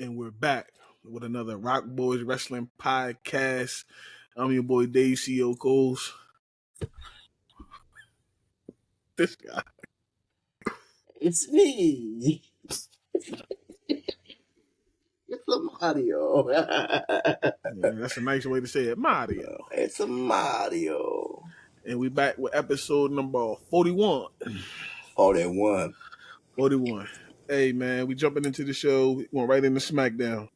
and we're back with another RocBoys Wrestling podcast. I'm your boy Dave C.O. Coles. This guy. It's me. It's a Mario. That's a nice way to say it, Mario. It's a Mario. And we back with episode number 41. 41. 41. Hey, man, we jumping into the show. We went right into SmackDown.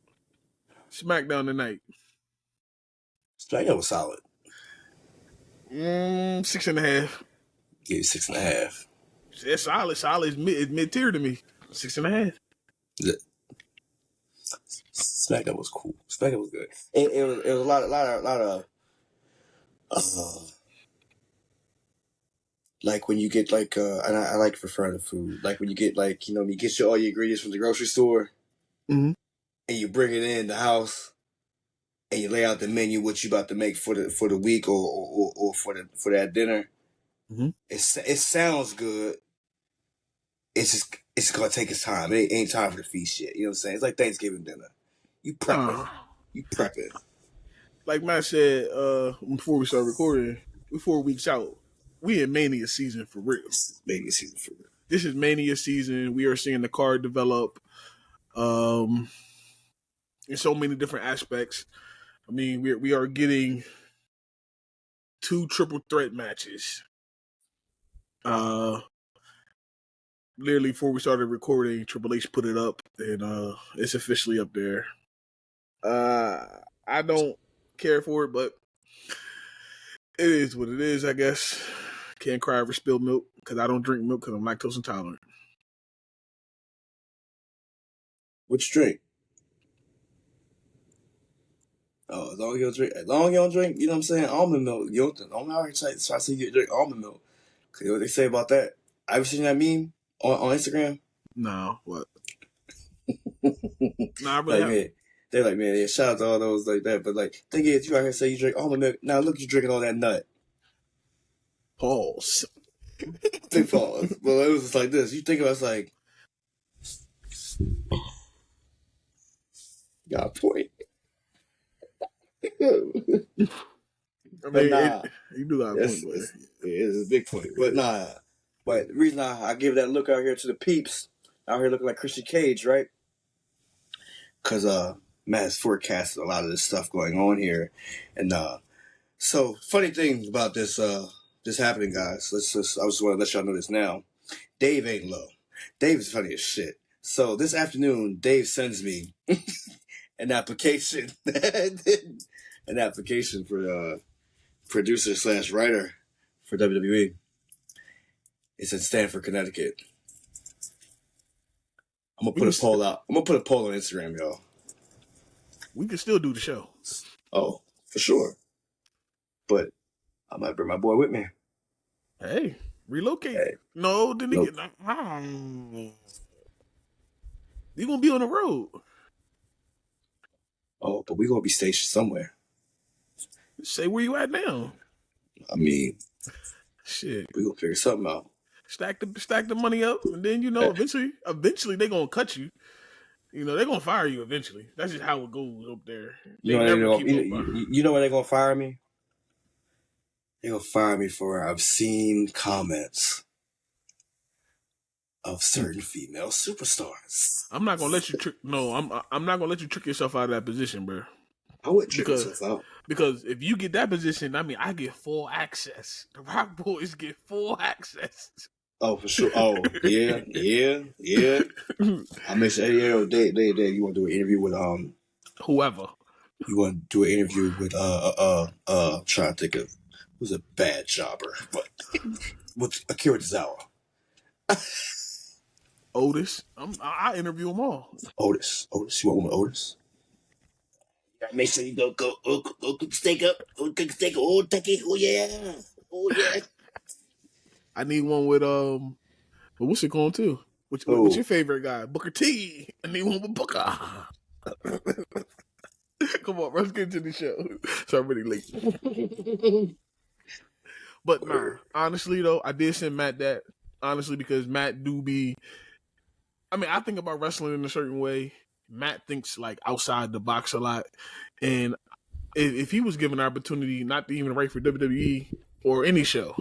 SmackDown tonight. SmackDown was solid. 6.5. Give you 6.5. It's solid. Solid is mid-tier to me. 6.5. SmackDown was cool. SmackDown was good. It was a lot of like when you get like and I like referring to food. Like when you get like, you get all your ingredients from the grocery store, and you bring it in the house, and you lay out the menu what you about to make for the week or for that dinner. Mm-hmm. It sounds good. It's gonna take its time. It ain't time for the feast yet. You know what I'm saying? It's like Thanksgiving dinner. You prep it. You prep it. Like Matt said before we start recording, we're 4 weeks out. We in Mania season for real. This is Mania season. We are seeing the card develop in so many different aspects. I mean, we are getting 2 triple threat matches. Literally before we started recording, Triple H put it up, and it's officially up there. I don't care for it, but it is what it is, I guess. Can't cry over spilled milk because I don't drink milk because I'm lactose intolerant. What you drink? Oh, as long as you don't drink, you know what I'm saying, almond milk. You don't out here try to say you drink almond milk. Cause you know what they say about that? Have you seen that meme on Instagram? No, what? Nah, I really like, man, they're like, man, yeah, shout out to all those like that. But like, thing is, you out here say you drink almond milk. Now look, you drinking all that nut. Pause. Big pause. Well, it was just like this. You think about it's like, got a point. I mean, you do got a point, boy. It's a big point. But nah. But the reason I give that look out here to the peeps, out here looking like Christian Cage, right? Because Matt has forecasted a lot of this stuff going on here. And so, funny thing about this happening, guys. I just want to let y'all know this now. Dave ain't low. Dave is funny as shit. So this afternoon, Dave sends me an application. An application for producer/writer for WWE. It's in Stamford, Connecticut. I'm gonna put a poll out. I'm gonna put a poll on Instagram, y'all. We can still do the show. Oh, for sure. But I might bring my boy with me. Hey, relocate. Hey. No, then nope. You're gonna be on the road. Oh, but we're gonna be stationed somewhere. Say where you at now. I mean, shit. We gonna figure something out. Stack the money up, and then eventually they're gonna cut you. They're gonna fire you eventually. That's just how it goes up there. You know where they're gonna fire me? They're gonna fire me for obscene comments of certain female superstars. I'm not gonna let you trick. No, I'm not gonna let you trick yourself out of that position, bro. I wouldn't trick myself out. Because if you get that position, I mean, I get full access. The RocBoys get full access. Oh, for sure. Oh, yeah. I miss Dave, you want to do an interview with whoever. You want to do an interview with I'm trying to think of who's a bad jobber, but with Akira Tozawa. Otis. I interview them all. Otis. You want one with Otis? Make sure you go cook steak up. Go cook steak. Oh, turkey. Oh yeah. I need one with what's it called too? What's your favorite guy? Booker T. I need one with Booker. Come on, let's get into the show. So I'm really late. But nah, honestly though, I did send Matt that. Honestly, because Matt do be. I mean, I think about wrestling in a certain way. Matt thinks like outside the box a lot, and if he was given an opportunity not to even write for WWE or any show,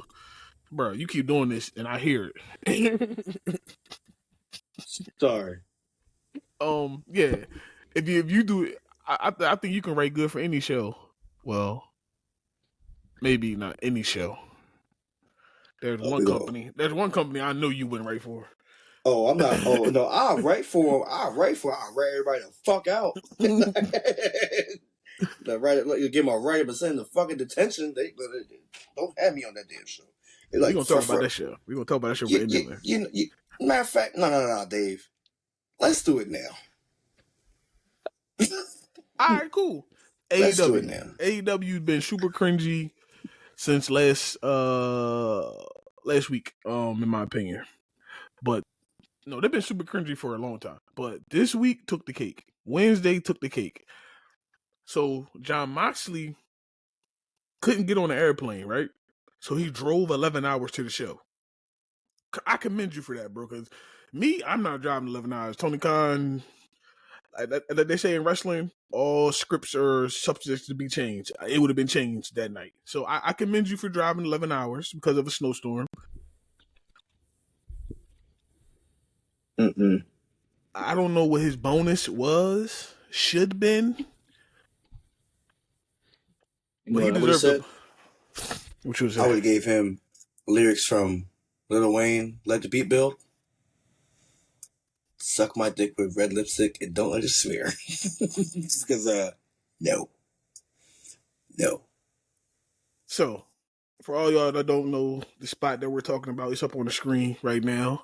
bro, you keep doing this, and I hear it. Sorry. Yeah. If you do it, I think you can write good for any show. Well, maybe not any show. There's one company. There's one company I know you wouldn't write for. Oh, I'm not. Oh no, I'll write for him. I'll write everybody the fuck out. You give them a right, but send the fucking detention. They don't have me on that damn show. We're gonna talk about that show. We're gonna talk about that show for anyway. Matter of fact, no, Dave. Let's do it now. All right, cool. Let's do it now. AEW's been super cringy since last week, in my opinion. But no, they've been super cringy for a long time. But this week took the cake. Wednesday took the cake. So John Moxley couldn't get on the airplane, right? So he drove 11 hours to the show. I commend you for that, bro. Because I'm not driving 11 hours. Tony Khan, they say in wrestling, all scripts are subject to be changed. It would have been changed that night. So I commend you for driving 11 hours because of a snowstorm. I don't know what his bonus should have been. But he deserved Which was I would have gave him lyrics from Lil Wayne, Let the Beat Build. Suck my dick with red lipstick and don't let it smear. Because, no. So, for all y'all that don't know the spot that we're talking about, it's up on the screen right now.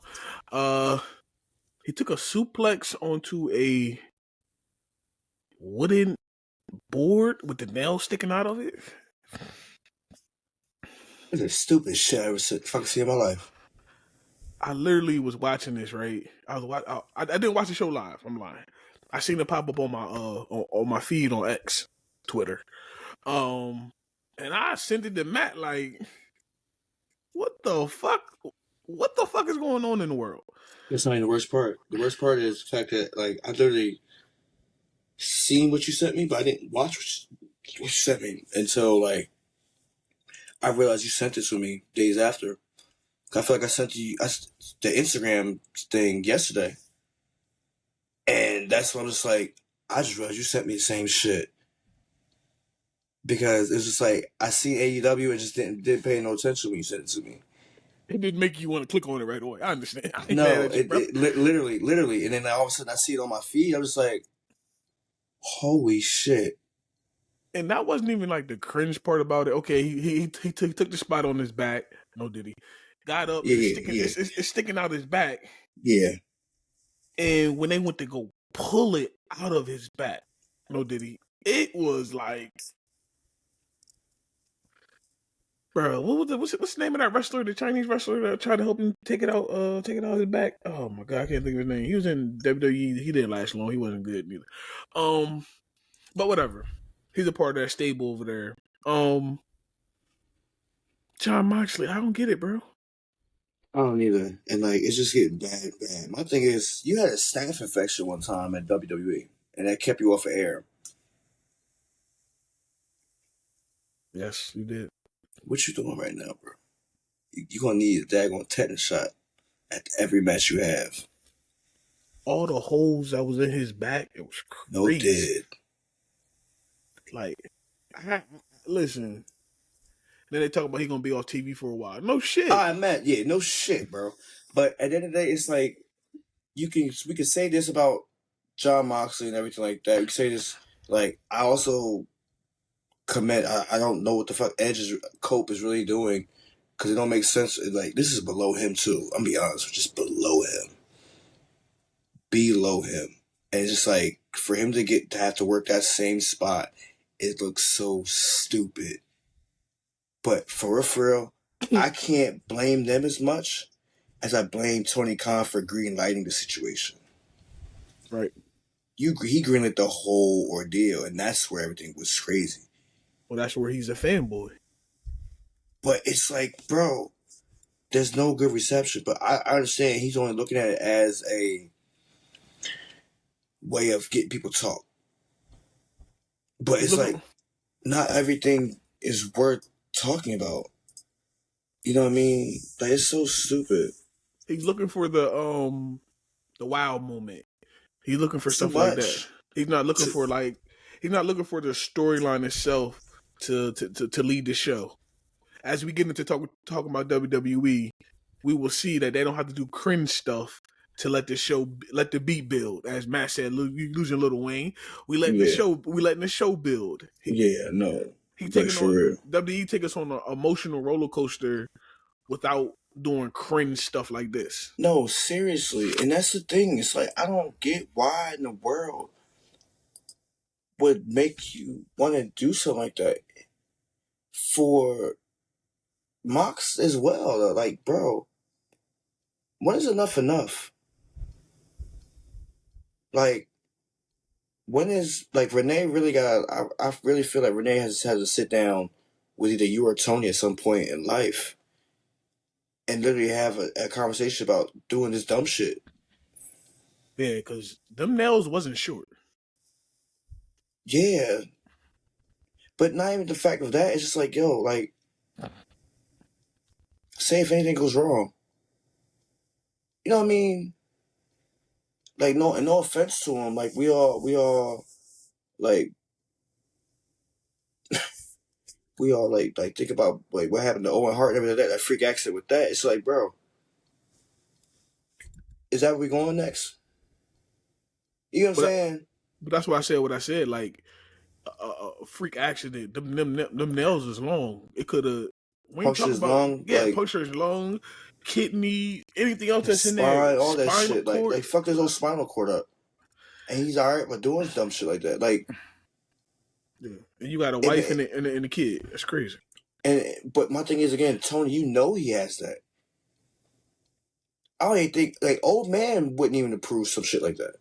He took a suplex onto a wooden board with the nail sticking out of it. It's the stupidest shit I ever fucking seen in my life. I literally was watching this, right? I didn't watch the show live. I'm lying. I seen it pop up on my on my feed on X, Twitter. And I sent it to Matt like, what the fuck? What the fuck is going on in the world? That's not even the worst part. The worst part is the fact that like I literally seen what you sent me, but I didn't watch what you sent me until like I realized you sent it to me days after. I feel like I sent you the Instagram thing yesterday, and that's when I'm just like, I just realized you sent me the same shit because it's just like I see AEW and just didn't pay no attention when you sent it to me. It didn't make you want to click on it right away. I understand. Literally, and then all of a sudden I see it on my feed. I'm just like, holy shit. And that wasn't even like the cringe part about it. Okay, he took the spot on his back. No, did he? Got up. It's sticking out his back. Yeah. And when they went to go pull it out of his back, no, did he? It was like, bro, what's the name of that wrestler? The Chinese wrestler that tried to help him take it out of his back. Oh my god, I can't think of his name. He was in WWE. He didn't last long. He wasn't good neither. But whatever. He's a part of that stable over there. John Moxley, I don't get it, bro. I don't either. And like it's just getting bad. My thing is you had a staph infection one time at WWE and that kept you off of air. Yes, you did. What you doing right now, bro? You're gonna need a daggone tetanus shot at every match you have. All the holes that was in his back, it was crazy. No dead. Like, listen. Then they talk about he gonna be off TV for a while. No shit. Matt, yeah, no shit, bro. But at the end of the day, it's like we can say this about John Moxley and everything like that. We can say this like I also commend. I don't know what the fuck Cope is really doing because it don't make sense. Like this is below him too. I'm gonna be honest, just below him, and it's just like for him to have to work that same spot, it looks so stupid. But for real, I can't blame them as much as I blame Tony Khan for green lighting the situation. Right. He greenlit the whole ordeal, and that's where everything was crazy. Well, that's where he's a fanboy. But it's like, bro, there's no good reception. But I understand he's only looking at it as way of getting people to talk. But He's it's looking. like not everything is worth talking about. You know what I mean? Like it's so stupid. He's looking for the wow moment. He's looking for It's too stuff like that. much. He's not looking for he's not looking for the storyline itself to lead the show. As we get into talking about WWE, we will see that they don't have to do cringe stuff to let the beat build. As Matt said, losing Lil Wayne, we letting the show build. He Taking on WWE take us on an emotional roller coaster without doing cringe stuff like this. No, seriously. And that's the thing. It's like, I don't get why in the world would make you want to do something like that for Mox as well. Though. Like, bro, when is enough? Like, when is, like, Renee really I really feel like Renee has to sit down with either you or Tony at some point in life and literally have a conversation about doing this dumb shit. Yeah, because them nails wasn't short. Yeah. But not even the fact of that. It's just like, yo, like, say if anything goes wrong. You know what I mean? Like, no offense to him. Like, we all, like, like think about like what happened to Owen Hart and everything that freak accident with that. It's like, bro, is that where we going next? You know what I'm saying? But that's why I said what I said. Like a freak accident. Them nails is long. It could have. Punctured his lung. Yeah, like, punctured his lung, kidney, anything else that's in spine, there. All that shit. Like fuck his whole spinal cord up. And he's alright with doing dumb shit like that. Like, yeah. And you got a wife and a kid. That's crazy. But my thing is, again, Tony, you know he has that. I don't even think, like, old man wouldn't even approve some shit like that.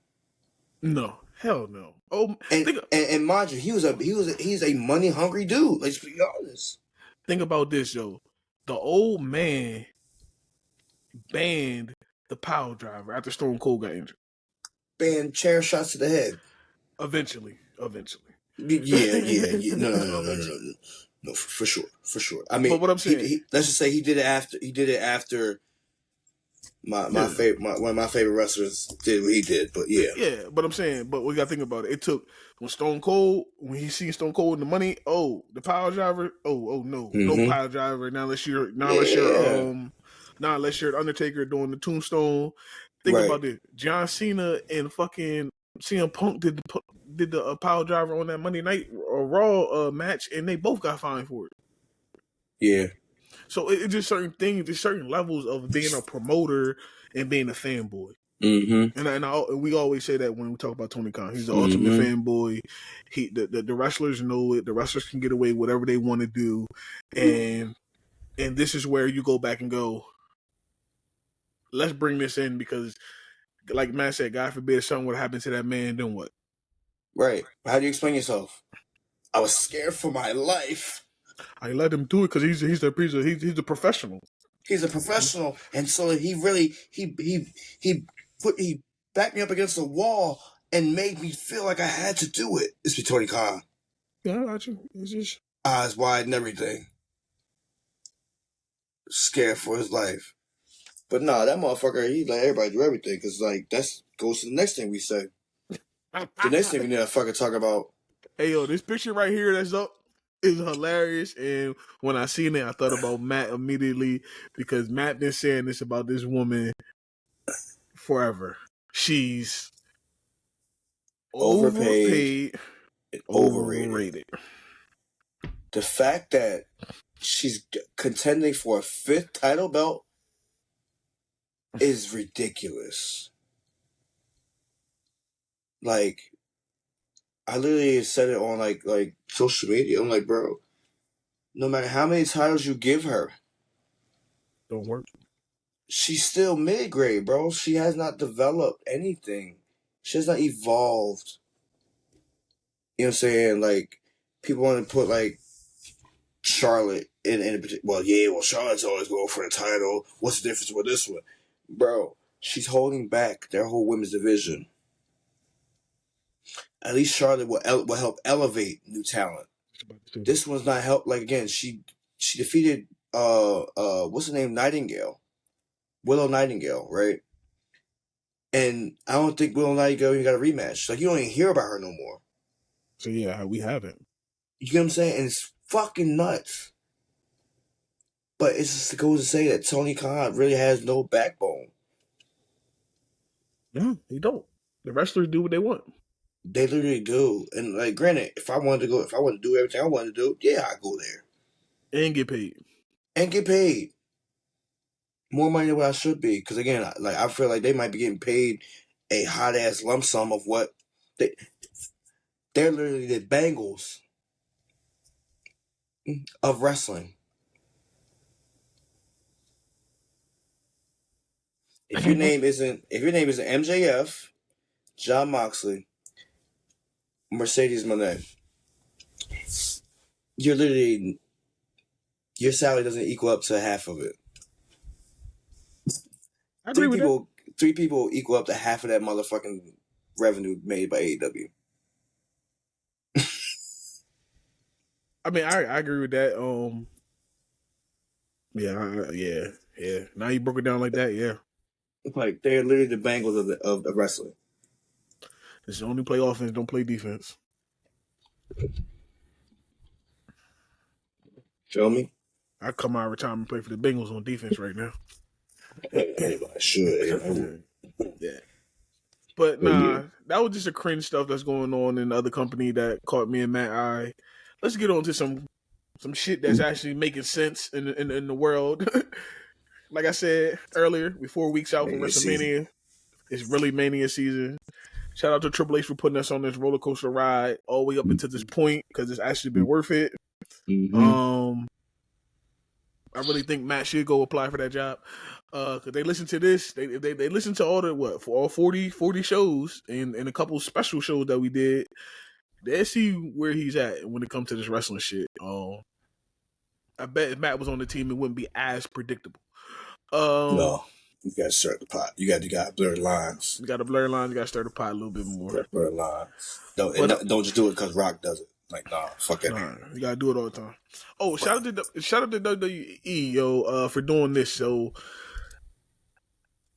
No, hell no. Oh, and mind you, he's a money hungry dude. Let's be honest. Think about this, yo. The old man banned the power driver after Stone Cold got injured. Banned chair shots to the head. Eventually. Yeah. No, for sure. I mean, but what I'm saying, let's just say he did it after one of my favorite wrestlers did what he did. But yeah. But I'm saying, but we got to think about it. It took when he seen Stone Cold in the money. Oh, the power driver. Oh no, no power driver. Now unless you're Undertaker doing the tombstone. Think about this. John Cena and fucking CM Punk did the power driver on that Monday Night Raw match, and they both got fined for it. Yeah. So it's just certain things, there's certain levels of being a promoter and being a fanboy. Mm-hmm. And we always say that when we talk about Tony Khan, he's the ultimate fanboy. The wrestlers know it. The wrestlers can get away with whatever they want to do, and this is where you go back and go, let's bring this in because, like Matt said, God forbid something would happen to that man. Then what? Right. How do you explain yourself? I was scared for my life. I let him do it because he's the professional. He's a professional, and so he really he backed me up against the wall and made me feel like I had to do it. It's Tony Khan. Yeah, I got you. It's just eyes wide and everything, scared for his life. But nah, that motherfucker, he let everybody do everything because like that goes to the next thing we say. The next thing we need to fucking talk about. Hey yo, this picture right here that's up is hilarious, and when I seen it, I thought about Matt immediately because Matt been saying this about this woman forever. She's overpaid and overrated. The fact that she's contending for a 5th title belt is ridiculous. Like, I literally said it on like social media. I'm like, bro, no matter how many titles you give her, don't work. She's still mid-grade, bro. She has not developed anything. She has not evolved. You know what I'm saying? Like, people want to put like Charlotte in a particular. Well, Charlotte's always going for the title. What's the difference with this one, bro? She's holding back their whole women's division. At least Charlotte will help elevate new talent. This one's not help. Like again, she defeated what's her name, Willow Nightingale, right? And I don't think Willow Nightingale even got a rematch. Like you don't even hear about her no more. So yeah, we haven't. You get what I'm saying? And it's fucking nuts. But it's just goes to say that Tony Khan really has no backbone. Yeah, he don't. The wrestlers do what they want. They literally do. And like, granted, if I wanted to do everything I wanted to do, yeah, I go there and get paid. And get paid more money than what I should be. Because again, I feel like they might be getting paid a hot ass lump sum of what they're literally the Bengals of wrestling. If your name isn't MJF, John Moxley, Mercedes Moné, you're literally, your salary doesn't equal up to half of it. I agree with that. Three people equal up to half of that motherfucking revenue made by AEW. I mean, I agree with that. Yeah. Now you broke it down like that, yeah. Like they're literally the Bengals of the wrestling. It's only play offense, don't play defense. Feel me? I come out of retirement and play for the Bengals on defense right now. Anybody should. Yeah. But nah, that was just a cringe stuff that's going on in the other company that caught me and Matt's eye. Let's get on to some shit that's actually making sense in the world. Like I said earlier, we're 4 weeks out from WrestleMania. It's really Mania season. Shout out to Triple H for putting us on this roller coaster ride all the way up until this point because it's actually been worth it. Mm-hmm. I really think Matt should go apply for that job. Cause they listen to this, they listen to all all 40 shows and a couple special shows that we did. They see where he's at when it comes to this wrestling shit. I bet if Matt was on the team, it wouldn't be as predictable. No, you gotta stir the pot. You gotta blur the lines. You gotta blur lines. You gotta stir the pot a little bit more. You gotta blur the lines. Don't just do it because Rock does it. Like, nah, fuck it. Nah, you gotta do it all the time. Oh, shout out to WWE, yo, for doing this. So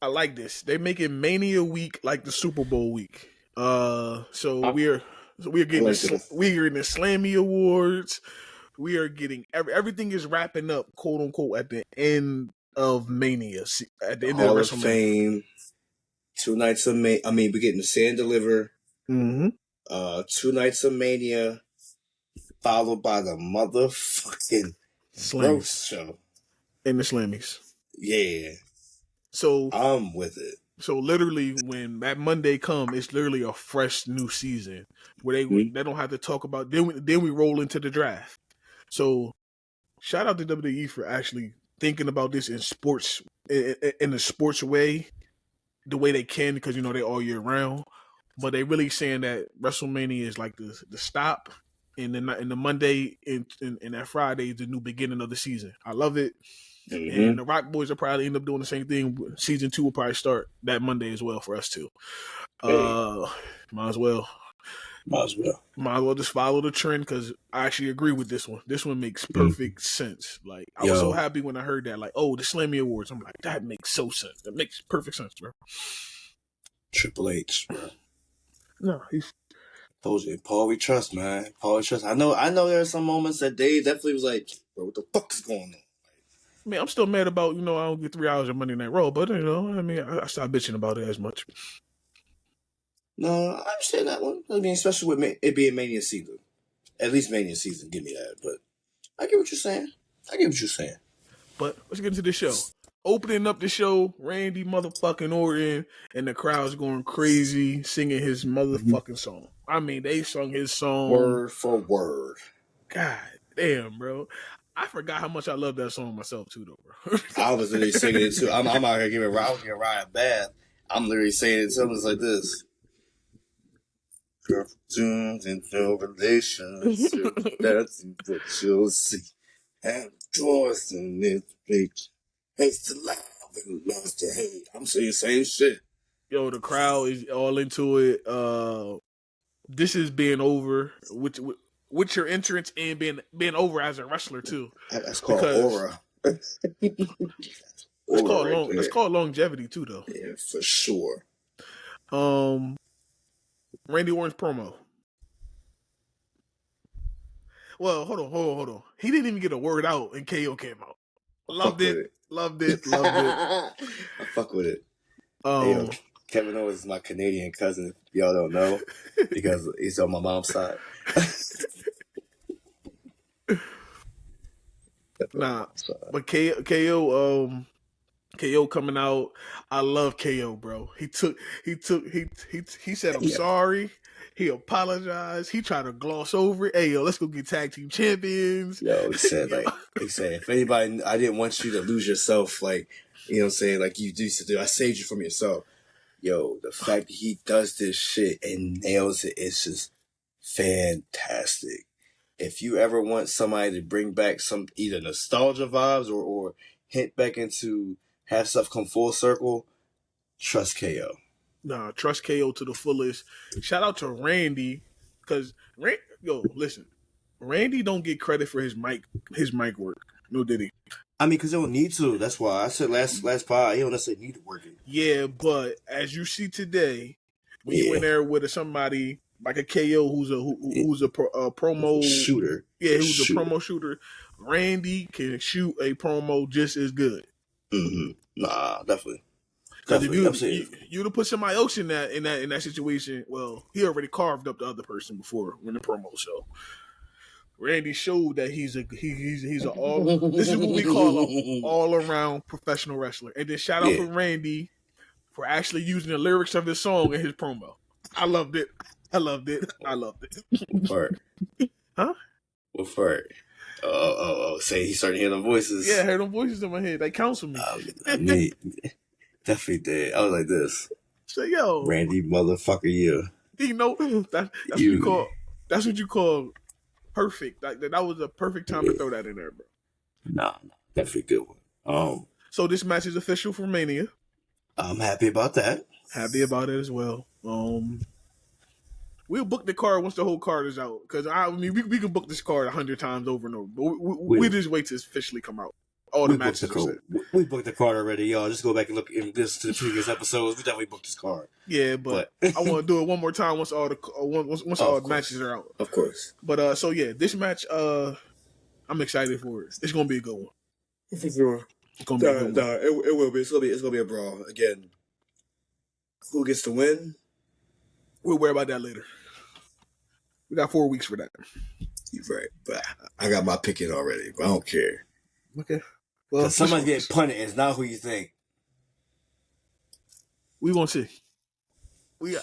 I like this. They making Mania week like the Super Bowl week. So we're getting the Slammy Awards. We are getting everything is wrapping up, quote unquote, at the end of Mania. At the end Hall of WrestleMania. Fame. 2 nights of Mania. I mean, we're getting the Stand Deliver. Mm-hmm. 2 nights of Mania, followed by the motherfucking Roast show and the Slammies. Yeah. So I'm with it. So literally, when that Monday come, it's literally a fresh new season where they don't have to talk about. Then we roll into the draft. So shout out to WWE for actually thinking about this in sports in a sports way, the way they can, because they all year round. But they really saying that WrestleMania is like the stop, and the Monday and that Friday is the new beginning of the season. I love it. Mm-hmm. And the RocBoys will probably end up doing the same thing. Season 2 will probably start that Monday as well for us too. Might as well just follow the trend because I actually agree with this one. This one makes perfect sense. Like I was so happy when I heard that. Like, oh, the Slammy Awards. I'm like, that makes so sense. That makes perfect sense, bro. Triple H, bro. No, he's. Told you, Paul, we trust, man. Paul, we trust. I know. There are some moments that Dave definitely was like, bro, what the fuck is going on? I mean, I'm still mad about, I don't get 3 hours of Monday Night Raw, but, I stopped bitching about it as much. No, I understand that one. I mean, especially with it being Mania season. At least Mania season, give me that. But I get what you're saying. But let's get into the show. Opening up the show, Randy motherfucking Orton, and the crowd's going crazy singing his motherfucking song. I mean, they sung his song. Word for word. God damn, bro. I forgot how much I love that song myself too, though, bro. I was literally singing it too. I'm out here giving Ryan a bath. I'm literally saying it something like this. Tunes and no relationship. That's what you'll see. Have choice in this bitch. Hates to love and loves to hate. I'm saying the same shit. Yo, the crowd is all into it. this is being over with your entrance and being over as a wrestler too. That's called aura. That's called longevity too, though. Yeah, for sure. Randy Orton's promo. Well, hold on. He didn't even get a word out, and KO came out. Loved it. I fuck with it. Hey, yo, Kevin Owens is my Canadian cousin. If y'all don't know, because he's on my mom's side. Nah, but KO coming out. I love KO, bro. He said I'm sorry. He apologized. He tried to gloss over it. Hey, yo, let's go get tag team champions. Yo, he said if anybody, I didn't want you to lose yourself, like, you know what I'm saying, like you used to do. I saved you from yourself. Yo, the fact that he does this shit and nails it is just fantastic. If you ever want somebody to bring back some either nostalgia vibes or hint back into have stuff come full circle, trust KO. Nah, trust KO to the fullest. Shout out to Randy, because listen, Randy don't get credit for his mic work. No, did he? I mean, because he don't need to. That's why I said last pod, he don't necessarily need to work it. Yeah, but as you see today, when you in there with somebody like a KO who's a promo shooter. Yeah, who's a promo shooter. Randy can shoot a promo just as good. Mm-hmm. Nah, definitely. Because if you'd have put somebody else in that situation, well, he already carved up the other person before in the promo. So Randy showed that he's a all. This is what we call an all around professional wrestler. And then shout out for Randy for actually using the lyrics of his song in his promo. I loved it. What part? Huh? What part? Oh! Say he started hearing them voices. Yeah, I heard them voices in my head. They counsel me. Definitely did. I was like this. So yo, Randy motherfucker, you. You know that's what you call. That's what you call perfect. Like that was a perfect time to throw that in there, bro. Nah, definitely good one. So this match is official for Mania. I'm happy about that. Happy about it as well. We'll book the card once the whole card is out. Because we can book this card 100 times over and over. But we just wait to officially come out. All the matches are set. We booked the card already, y'all. Just go back and look in this to the previous episodes. We definitely booked this card. Yeah, but I want to do it one more time once all the matches are out. Of course. But so yeah, this match, I'm excited for it. It's gonna be a good one. For sure. It's gonna be a good one. It will be. It's gonna be a brawl again. Who gets to win? We'll worry about that later. We got 4 weeks for that. You're right, but I got my pick in already. But I don't care. Okay. Well, somebody's getting punted. It's not who you think. We gonna see.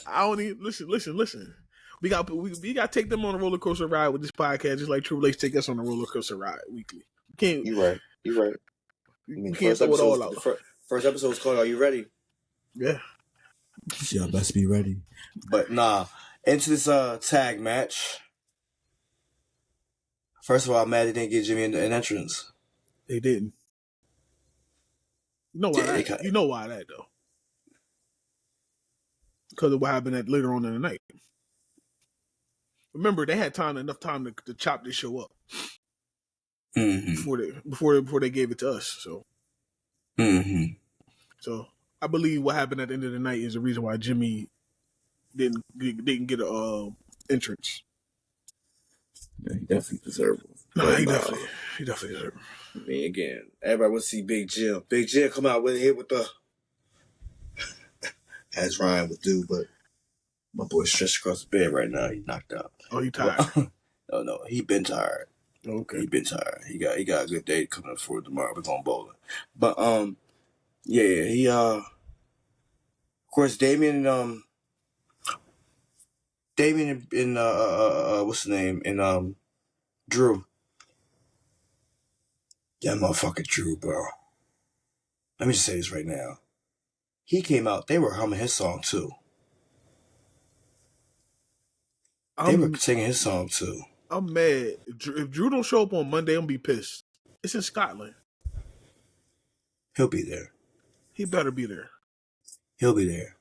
I don't even listen. We got to take them on a roller coaster ride with this podcast, just like Triple H take us on a roller coaster ride weekly. You're right. We can't throw it all out. First episode was called "Are You Ready?" Yeah. Y'all best be ready. But nah, into this tag match. First of all, I'm mad they didn't give Jimmy an entrance. They didn't. You know why? You know why that though? Because of what happened later on in the night. Remember, they had enough time to chop this show up before they gave it to us. So, so I believe what happened at the end of the night is the reason why Jimmy didn't get a entrance. Yeah, he definitely deserved it. No, he definitely deserved it. I mean, again, everybody wants to see Big Jim. Big Jim come out with a hit with the as Ryan would do, but my boy's stretched across the bed right now. He's knocked out. Oh, he tired? No, he been tired. Okay, he been tired. He got a good day coming up for tomorrow. We're going bowling, but yeah, he of course Damien and what's the name and Drew. Yeah, motherfucking Drew, bro. Let me just say this right now. He came out, they were humming his song too. They were singing his song too. I'm mad. If Drew don't show up on Monday, I'm gonna be pissed. It's in Scotland. He'll be there. He better be there. He'll be there.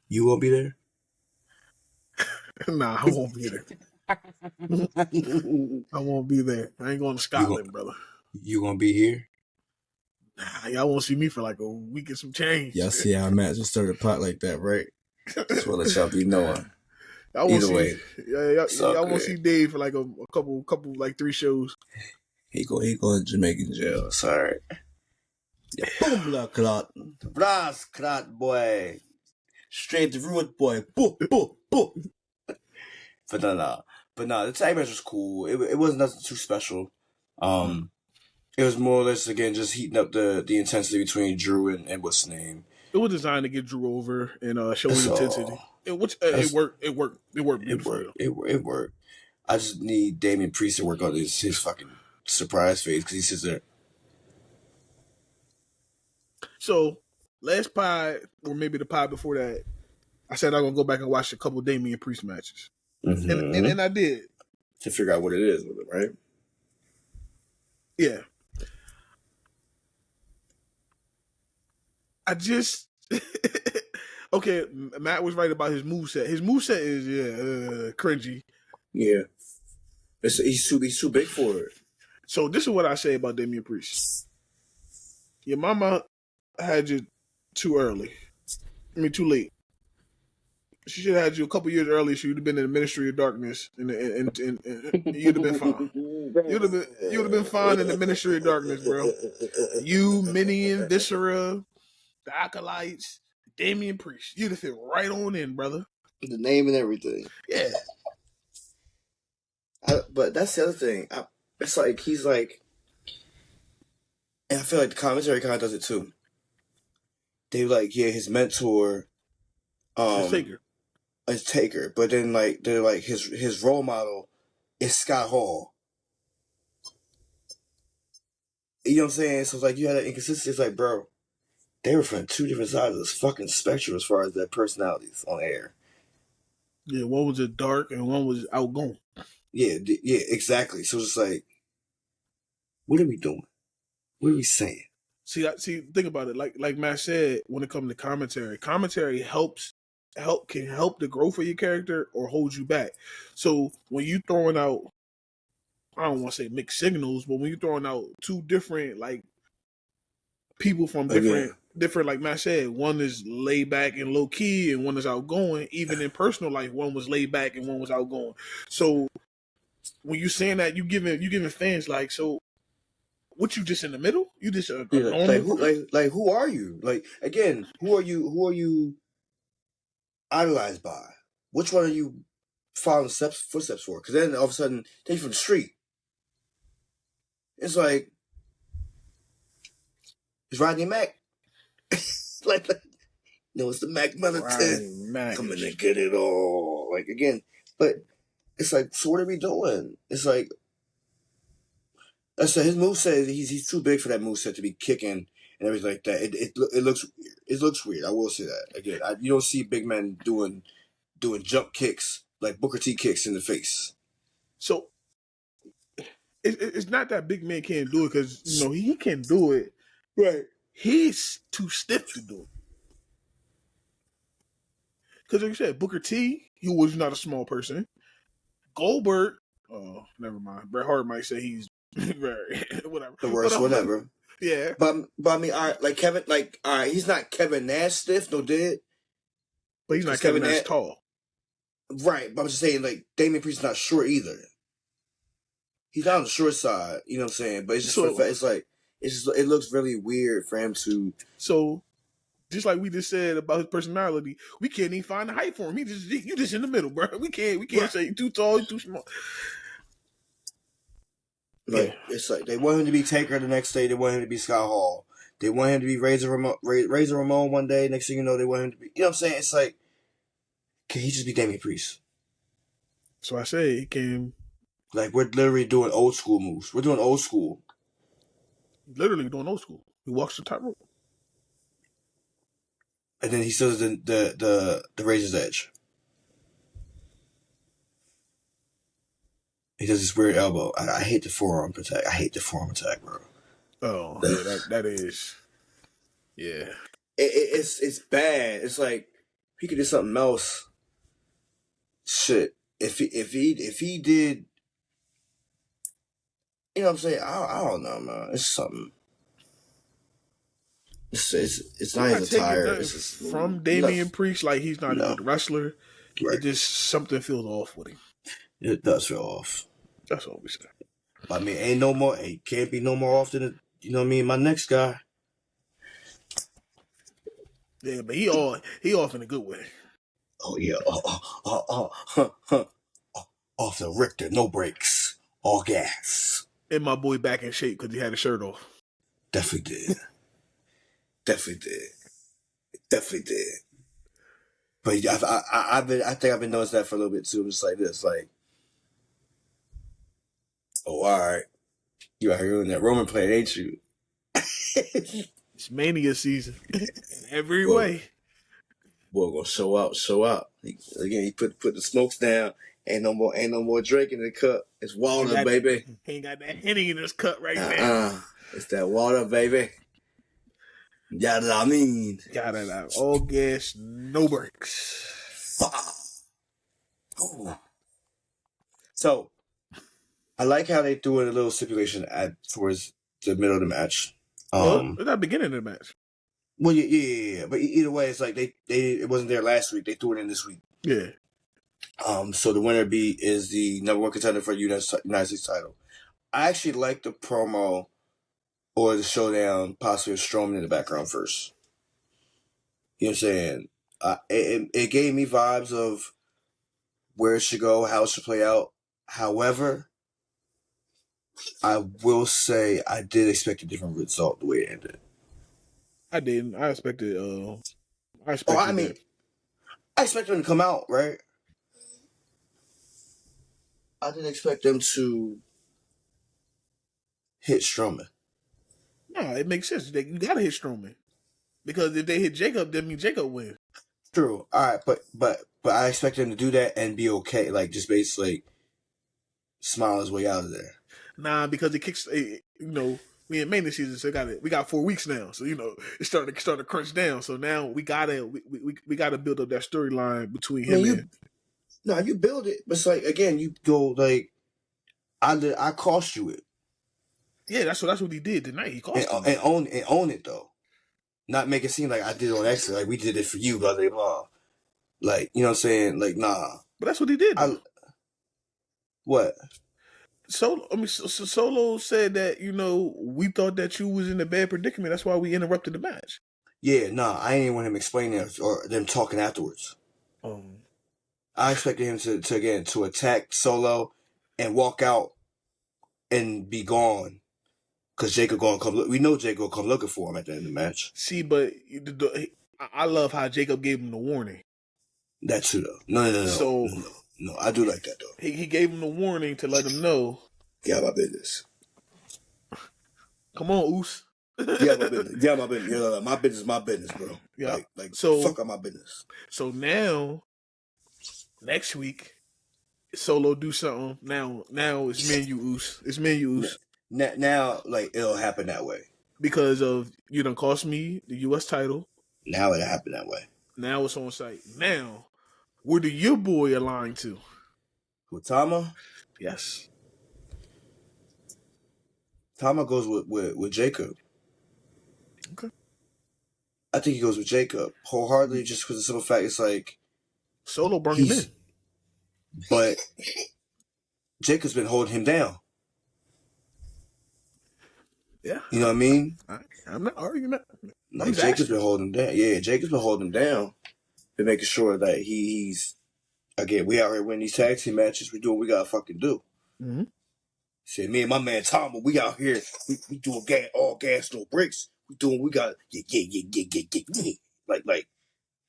You won't be there? Nah, I won't be there. I won't be there. I ain't going to Scotland, brother. You gonna be here? Nah, y'all won't see me for like a week and some change. Y'all see how Matt just started a pot like that, right? Just want to let y'all be knowing. Y'all won't see. Way, y'all won't see Dave for like a couple like 3 shows. He going to Jamaican jail. Sorry. Yeah, boom, la clot, brass clot, boy. Straight the road, boy. Boo, boo, boo. But no, the tag match was cool. It wasn't nothing too special. It was more or less again just heating up the intensity between Drew and what's his name. It was designed to get Drew over and show his intensity. It worked. It worked beautifully. It worked. I just need Damien Priest to work on his fucking surprise face because he sits there. So last pod, or maybe the pod before that, I said I'm gonna go back and watch a couple Damien Priest matches, and I did to figure out what it is with it, right? Yeah. I just okay. Matt was right about his moveset. His moveset is cringy. Yeah, he's too big for it. So this is what I say about Damien Priest. Your mama had you too early. I mean, too late. She should have had you a couple years early. She would have been in the Ministry of Darkness, and you'd have been fine. You'd have been fine in the Ministry of Darkness, bro. You, Minion, Viscera, the Acolytes, Damien Priest. You'd have fit right on in, brother. The name and everything. Yeah. But that's the other thing. It's like he's like, and I feel like the commentary kind of does it too. They like, his mentor, his Taker, but then like they're like his role model is Scott Hall. You know what I'm saying? So it's like you had that inconsistency. It's like, bro, they were from 2 different sides of this fucking spectrum as far as their personalities on air. Yeah, one was dark and one was outgoing. Yeah, exactly. So it's like, what are we doing? What are we saying? See, think about it. Like Matt said, when it comes to commentary can help the growth of your character or hold you back. So when you throwing out, I don't want to say mixed signals, but when you're throwing out 2 different like people from different, like Matt said, one is laid back and low key, and one is outgoing. Even in personal life, one was laid back and one was outgoing. So when you saying that, you giving fans like, so what, you just in the middle? You just a normal like who are you? Like, again, who are you idolized by? Which one are you following footsteps for? Because then all of a sudden they from the street. It's like, it's Rodney Mack. like no, it's the Mac Militant coming to get it all. Like, again, but it's like, so what are we doing? It's like, I said his moveset, he's too big for that moveset to be kicking and everything like that. It looks weird. I will say that. Again, you don't see big men doing jump kicks like Booker T kicks in the face. So it's not that big man can't do it, because he can do it. Right. He's too stiff to do it. Because like you said, Booker T, he was not a small person. Goldberg, oh, never mind. Bret Hart might say he's very whatever. The worst, whatever. Yeah. But I mean, all right, like Kevin, like, all right, he's not Kevin Nash stiff, no did. But he's not Kevin Nash tall. Right, but I'm just saying, like, Damien Priest is not short either. He's not on the short side, you know what I'm saying? But it's just it's like, it looks really weird for him to. So, just like we just said about his personality, we can't even find the height for him. You just in the middle, bro. We can't say you're too tall, you're too small. Like, it's like they want him to be Taker the next day. They want him to be Scott Hall. They want him to be Razor Ramon one day. Next thing you know, they want him to be. You know what I'm saying? It's like, can he just be Damien Priest? So I say he can. Like, we're literally doing old school moves. We're doing old school. Literally doing old school. He walks the tightrope. And then he still does the Razor's Edge. He does this weird elbow. I hate the forearm attack. I hate the forearm attack, bro. Oh, yeah, that is. Yeah. It's bad. It's like, he could do something else. shit. If he did, you know what I'm saying? I don't know, man. It's something. It's I'm not his not taking attire. nothing It's just from not, Damien Priest. Like he's not a no, good wrestler. It right. just something feels off with him. It does feel off. That's all we say. I mean, ain't no more. It can't be no more often. You know what I mean? My next guy. Yeah, but he off in a good way. Oh yeah. Off the Richter, no brakes, all gas. And my boy back in shape because he had his shirt off. Definitely did. Definitely did. Definitely did. But I think I've been noticing that for a little bit too. I'm just like this, like, oh, all right, you out here doing that Roman play, ain't you? It's Mania season in every Boy, way. boy, gonna show out. He put the smokes down. Ain't no more drink in the cup. It's water, baby. He ain't got that Henny in his cup right now. It's that water, baby. Yeah, I mean, Got it out. All gas, no brakes. So I like how they threw in a little stipulation towards the middle of the match. Well, it's not beginning of the match. Well, yeah. But either way, it's like they it wasn't there last week. They threw it in this week. Yeah. So the winner is the number one contender for the United States title. I actually like the promo or the showdown, possibly with Strowman in the background first. You know what I'm saying? It gave me vibes of where it should go, how it should play out. However, I will say I did expect a different result the way it ended. I didn't. I expected. I expected them to come out, right? I didn't expect them to hit Strowman. No, it makes sense. You gotta hit Strowman because if they hit Jacob, that means Jacob wins. True. All right, but I expect him to do that and be okay, like just basically smile his way out of there. Nah, because it kicks. You know, we in Mania season, so we got 4 weeks now. So you know, it's starting to crunch down. So now we gotta build up that storyline between him and. No, you build it, but it's like again, you go like, I cost you it. Yeah, that's what he did tonight. He cost him. And own it though, not make it seem like I did it on accident. Like we did it for you, blah blah blah. Like you know what I'm saying? Like nah. But that's what he did. What? Solo said that we thought that you was in a bad predicament. That's why we interrupted the match. Yeah, nah. I didn't want him explaining it or them talking afterwards. I expected him to attack Solo and walk out and be gone. Because Jacob gonna come. We know Jacob gonna come looking for him at the end of the match. See, but I love how Jacob gave him the warning. That too, though. No. I do like that though. He gave him the warning to let him know. Get out my business. Come on, Oos. Get out my business. Get out my business. My business is my business, bro. Yeah. Fuck out my business. So now, next week, Solo do something. Now it's me and you, Oos. It's me and you, Oos. Now, like, it'll happen that way. Because of, you done cost me the U.S. title. Now it'll happen that way. Now it's on site. Now, where do your boy align to? With Tama? Yes. Tama goes with Jacob. Okay. I think he goes with Jacob wholeheartedly, just because the simple fact it's like Solo brought him in, but Jacob's been holding him down. Yeah, you know what I mean. I'm not arguing that. Like Jacob's been holding him down. Yeah, Jacob's been holding him down. Been making sure that he's again. We out here winning these tag team matches. We doing what we gotta fucking do. Mm-hmm. Said me and my man Tom, we out here. We doing all gas, no brakes. We doing we got yeah. Like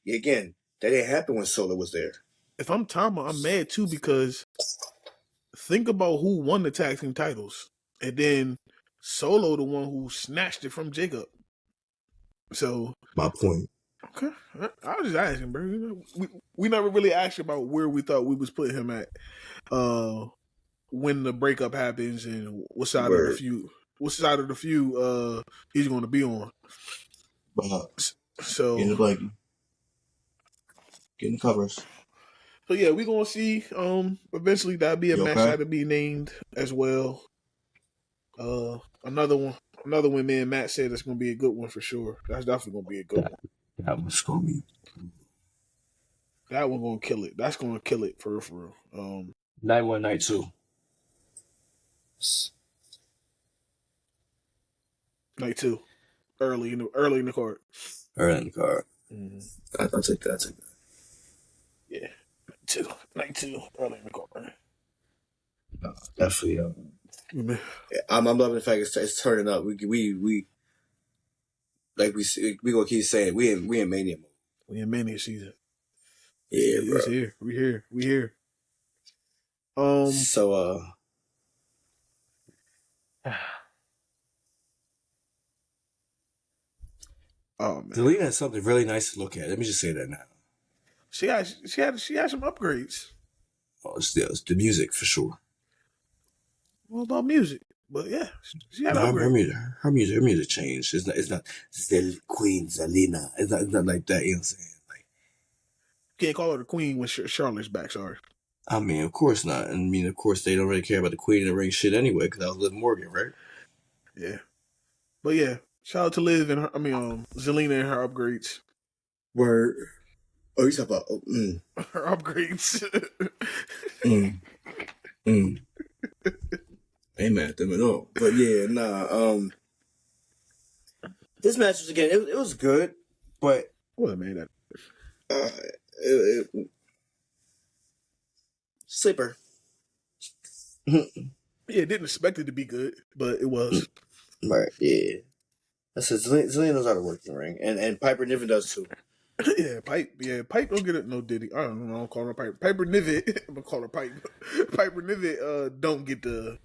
again, that didn't happen when Solo was there. If I'm Tama, I'm mad too because think about who won the tag team titles, and then Solo the one who snatched it from Jacob. So my point. Okay, I was just asking, bro. We never really asked about where we thought we was putting him at when the breakup happens and what side of the feud he's going to be on. So get in the blanket, get in the covers. So yeah, we're gonna see. Eventually that'll be a You match okay? that'll be named as well. Another one. Me and Matt said it's gonna be a good one for sure. That's definitely gonna be a good one. That was gonna be That one gonna kill it. That's gonna kill it for real, for real. night one, night two. Night two, early in the card. Early in the card. Mm-hmm. I'll take that. I'll take that. Yeah, night two, early in the card. Definitely. Mm-hmm. Yeah, I'm loving the fact it's turning up. We like we gonna keep saying we in Mania mode. We in Mania season. Yeah, It's bro. here. We here. So Oh man, Zelina has something really nice to look at. Let me just say that now. she had some upgrades. Oh, it's the music for sure. Well, about music, but yeah, she had No, upgrades. her music changed. It's not Queen Zelina. It's not like that. You know what I'm saying? Like, Can't call her the queen when Charlotte's back. Sorry. I mean, of course not. I mean, of course they don't really care about the Queen in the Ring shit anyway, because that was Liv Morgan, right? Yeah, but yeah, shout out to Liv and her. Zelina and her upgrades. Word. Oh, you talking about Her upgrades. Ain't mad at them at all. But yeah, this match was again. It was good, but What man? sleeper. Yeah, didn't expect it to be good, but it was. Right. Yeah. I said Zelina knows how to work the ring, and Piper Niven does too. Pipe don't get it. No Diddy. I don't know. I'm calling her Piper. Piper Nivet. I'm gonna call her Pipe. Piper Nivet. Don't get the.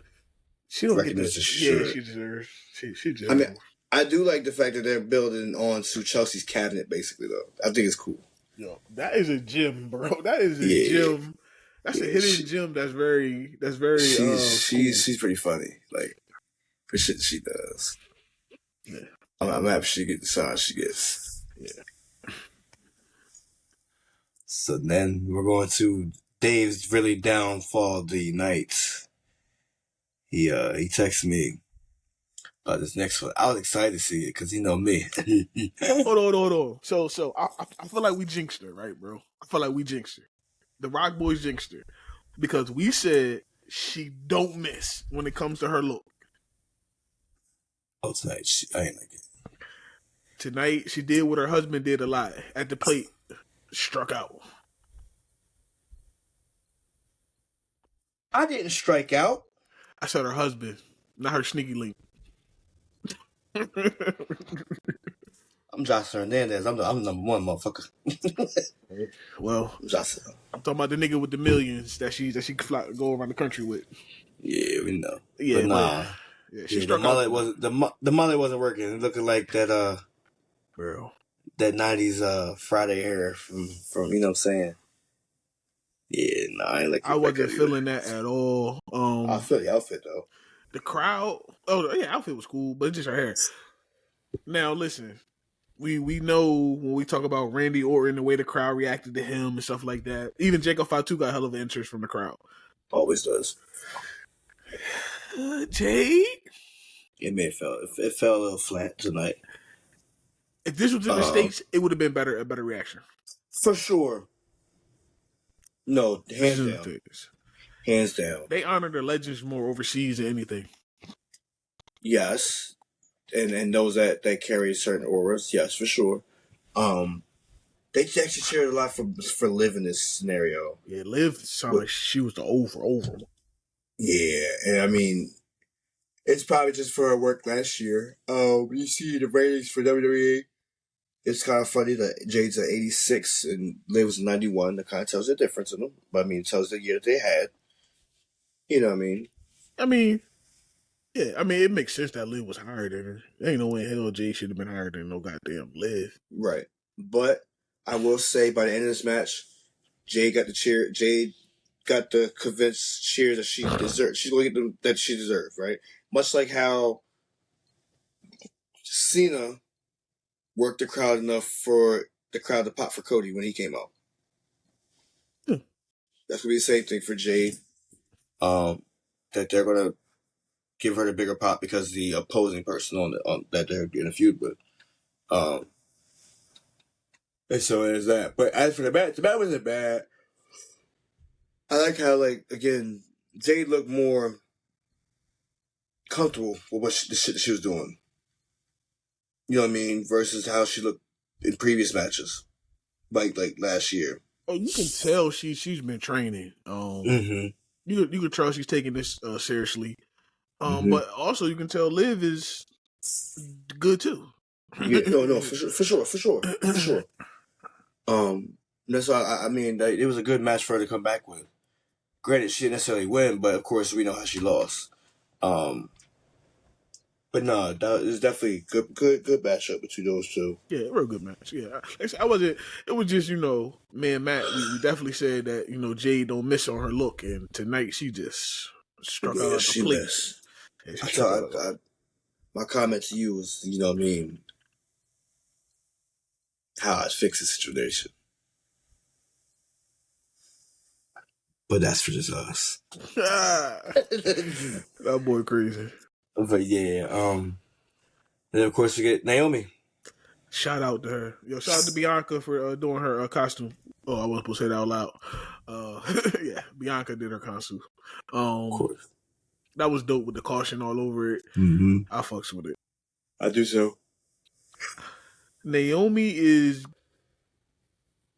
She don't get the. Yeah, she deserves. She deserves. I mean, I do like the fact that they're building on to Chelsea's cabinet, basically. Though I think it's cool. Yo, that is a gym, bro. That is a gym. That's a hidden gem. That's very. She's pretty funny. Like for shit she does. Yeah. I'm happy she gets the shine she gets. Yeah. So then we're going to Dave's really downfall the night. He texted me about this next one. I was excited to see it because he know me. Hold on. So I feel like we jinxed her, right, bro? I feel like we jinxed her. The RocBoys jinxed her because we said she don't miss when it comes to her look. Oh, tonight I ain't like it. Tonight she did what her husband did a lot at the plate, struck out. I didn't strike out. I said her husband, not her sneaky link. I'm Jocelyn Hernandez. I'm number one, motherfucker. Well, I'm Jocelyn. I'm talking about the nigga with the millions that she can go around the country with. Yeah, we know. Yeah, but nah. Yeah, she struck out. The mullet wasn't working. It looked like that bro. That 90s Friday hair from you know what I'm saying. Yeah, no, I ain't like. I wasn't feeling that at all. I feel the outfit though. The crowd. Oh yeah, outfit was cool, but it's just her hair. Now listen, we know when we talk about Randy Orton, the way the crowd reacted to him and stuff like that. Even Jacob Fatu got hell of an interest from the crowd. Always does. Jay. It fell a little flat tonight. If this was in the States, it would have been a better reaction. For sure. No, hands down. They honor their legends more overseas than anything. Yes, and those that carry certain auras. Yes, for sure. They actually cheered a lot for Liv in this scenario. Yeah, Liv sounded like she was the over. Yeah, and I mean, it's probably just for her work last year. You see the ratings for WWE. It's kind of funny that Jade's at 86 and Liv was 91. That kind of tells the difference in them. But I mean, it tells the year that they had. You know what I mean? I mean, yeah. I mean, it makes sense that Liv was higher than her. There ain't no way in hell Jade should have been higher than no goddamn Liv. Right. But I will say by the end of this match, Jade got the convinced cheers that she deserved. She's going to get them that she deserved, right? Much like how Cena worked the crowd enough for the crowd to pop for Cody when he came out. That's gonna be the same thing for Jade. That they're gonna give her the bigger pop because the opposing person on that they're in a feud with. And so there's that. But as for the match wasn't bad. I like how, like, again, Jade looked more comfortable with the shit that she was doing. You know what I mean? Versus how she looked in previous matches, like last year. Oh, you can tell she's been training. You can tell she's taking this seriously. But also you can tell Liv is good too. Yeah, no, for sure. That's why I mean it was a good match for her to come back with. Granted, she didn't necessarily win, but of course we know how she lost. But no, that is definitely good matchup between those two. Yeah, real good match. Yeah, I wasn't. It was just me and Matt. We definitely said that Jade don't miss on her look, and tonight she just struck out like a plate. Yeah, my comment to you was, what I mean, how I fix the situation. But that's for just us. That boy crazy. But yeah, then of course you get Naomi. Shout out to her. Shout out to Bianca for doing her costume. Oh, I wasn't supposed to say that out loud. Yeah, Bianca did her costume. Of course. That was dope with the caution all over it. I fucks with it. I do so. Naomi is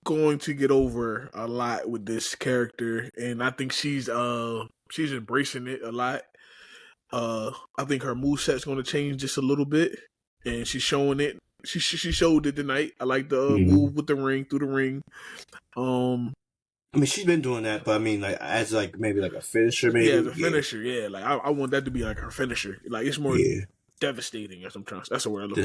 going to get over a lot with this character, and I think she's embracing it a lot. I think her moveset's going to change just a little bit, and she's showing it. She showed it tonight. I like the move with the ring through the ring. I mean, she's been doing that, but I mean, like as like maybe like a finisher, maybe. Yeah, as a finisher. Yeah, like I want that to be like her finisher. Like it's more devastating. As I'm trying. That's the word I look for.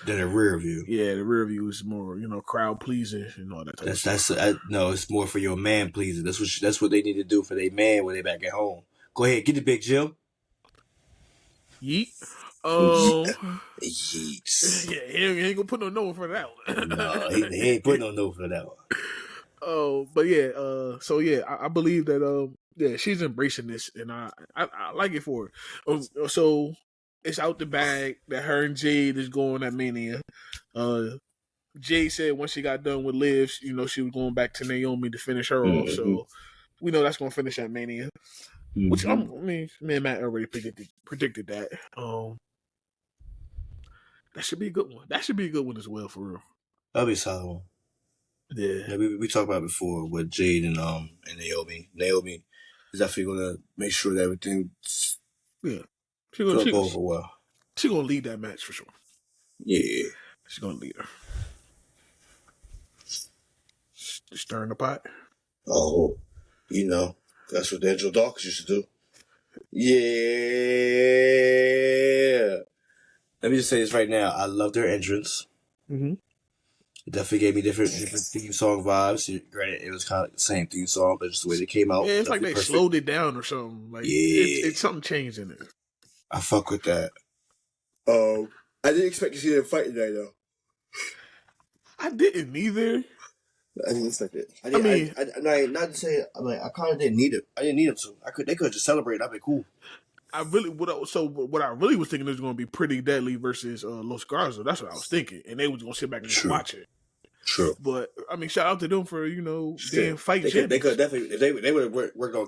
Than a rear view. Yeah, the rear view is more crowd pleasing and all that. No, it's more for your man pleasing. That's what they need to do for their man when they back at home. Go ahead, get the big Jim. Yeet. Yeets. Yeah, he ain't gonna put no note for that one. No, he ain't put no note for that one. Oh, but yeah, so yeah, I believe that she's embracing this, and I like it for her. So it's out the bag that her and Jade is going at Mania. Jade said once she got done with Liv, she was going back to Naomi to finish her off. So we know that's gonna finish at Mania. Which me and Matt already predicted that. That should be a good one. That should be a good one as well, for real. That'll be a solid one. Yeah. We talked about it before with Jade and Naomi. Naomi is definitely gonna make sure that everything's gonna go over well. She's gonna lead that match for sure. Yeah. She's gonna lead her. Stirring the pot. Oh, that's what Angel Dawkins used to do. Yeah. Let me just say this right now. I love their entrance. It definitely gave me different theme song vibes. Granted, it was kind of like the same theme song, but just the way they came out. Yeah, it's like they slowed it down or something. Like it's something changed in it. I fuck with that. I didn't expect to see them fight today, though. I didn't either. I didn't expect it. I not to say I kind of didn't need it. I didn't need them to. They could just celebrate. That'd be cool. What I really was thinking is going to be Pretty Deadly versus Los Garza. That's what I was thinking, and they was going to sit back and just watch it. True. But I mean, shout out to them for being fight champions. They could definitely if they would have worked on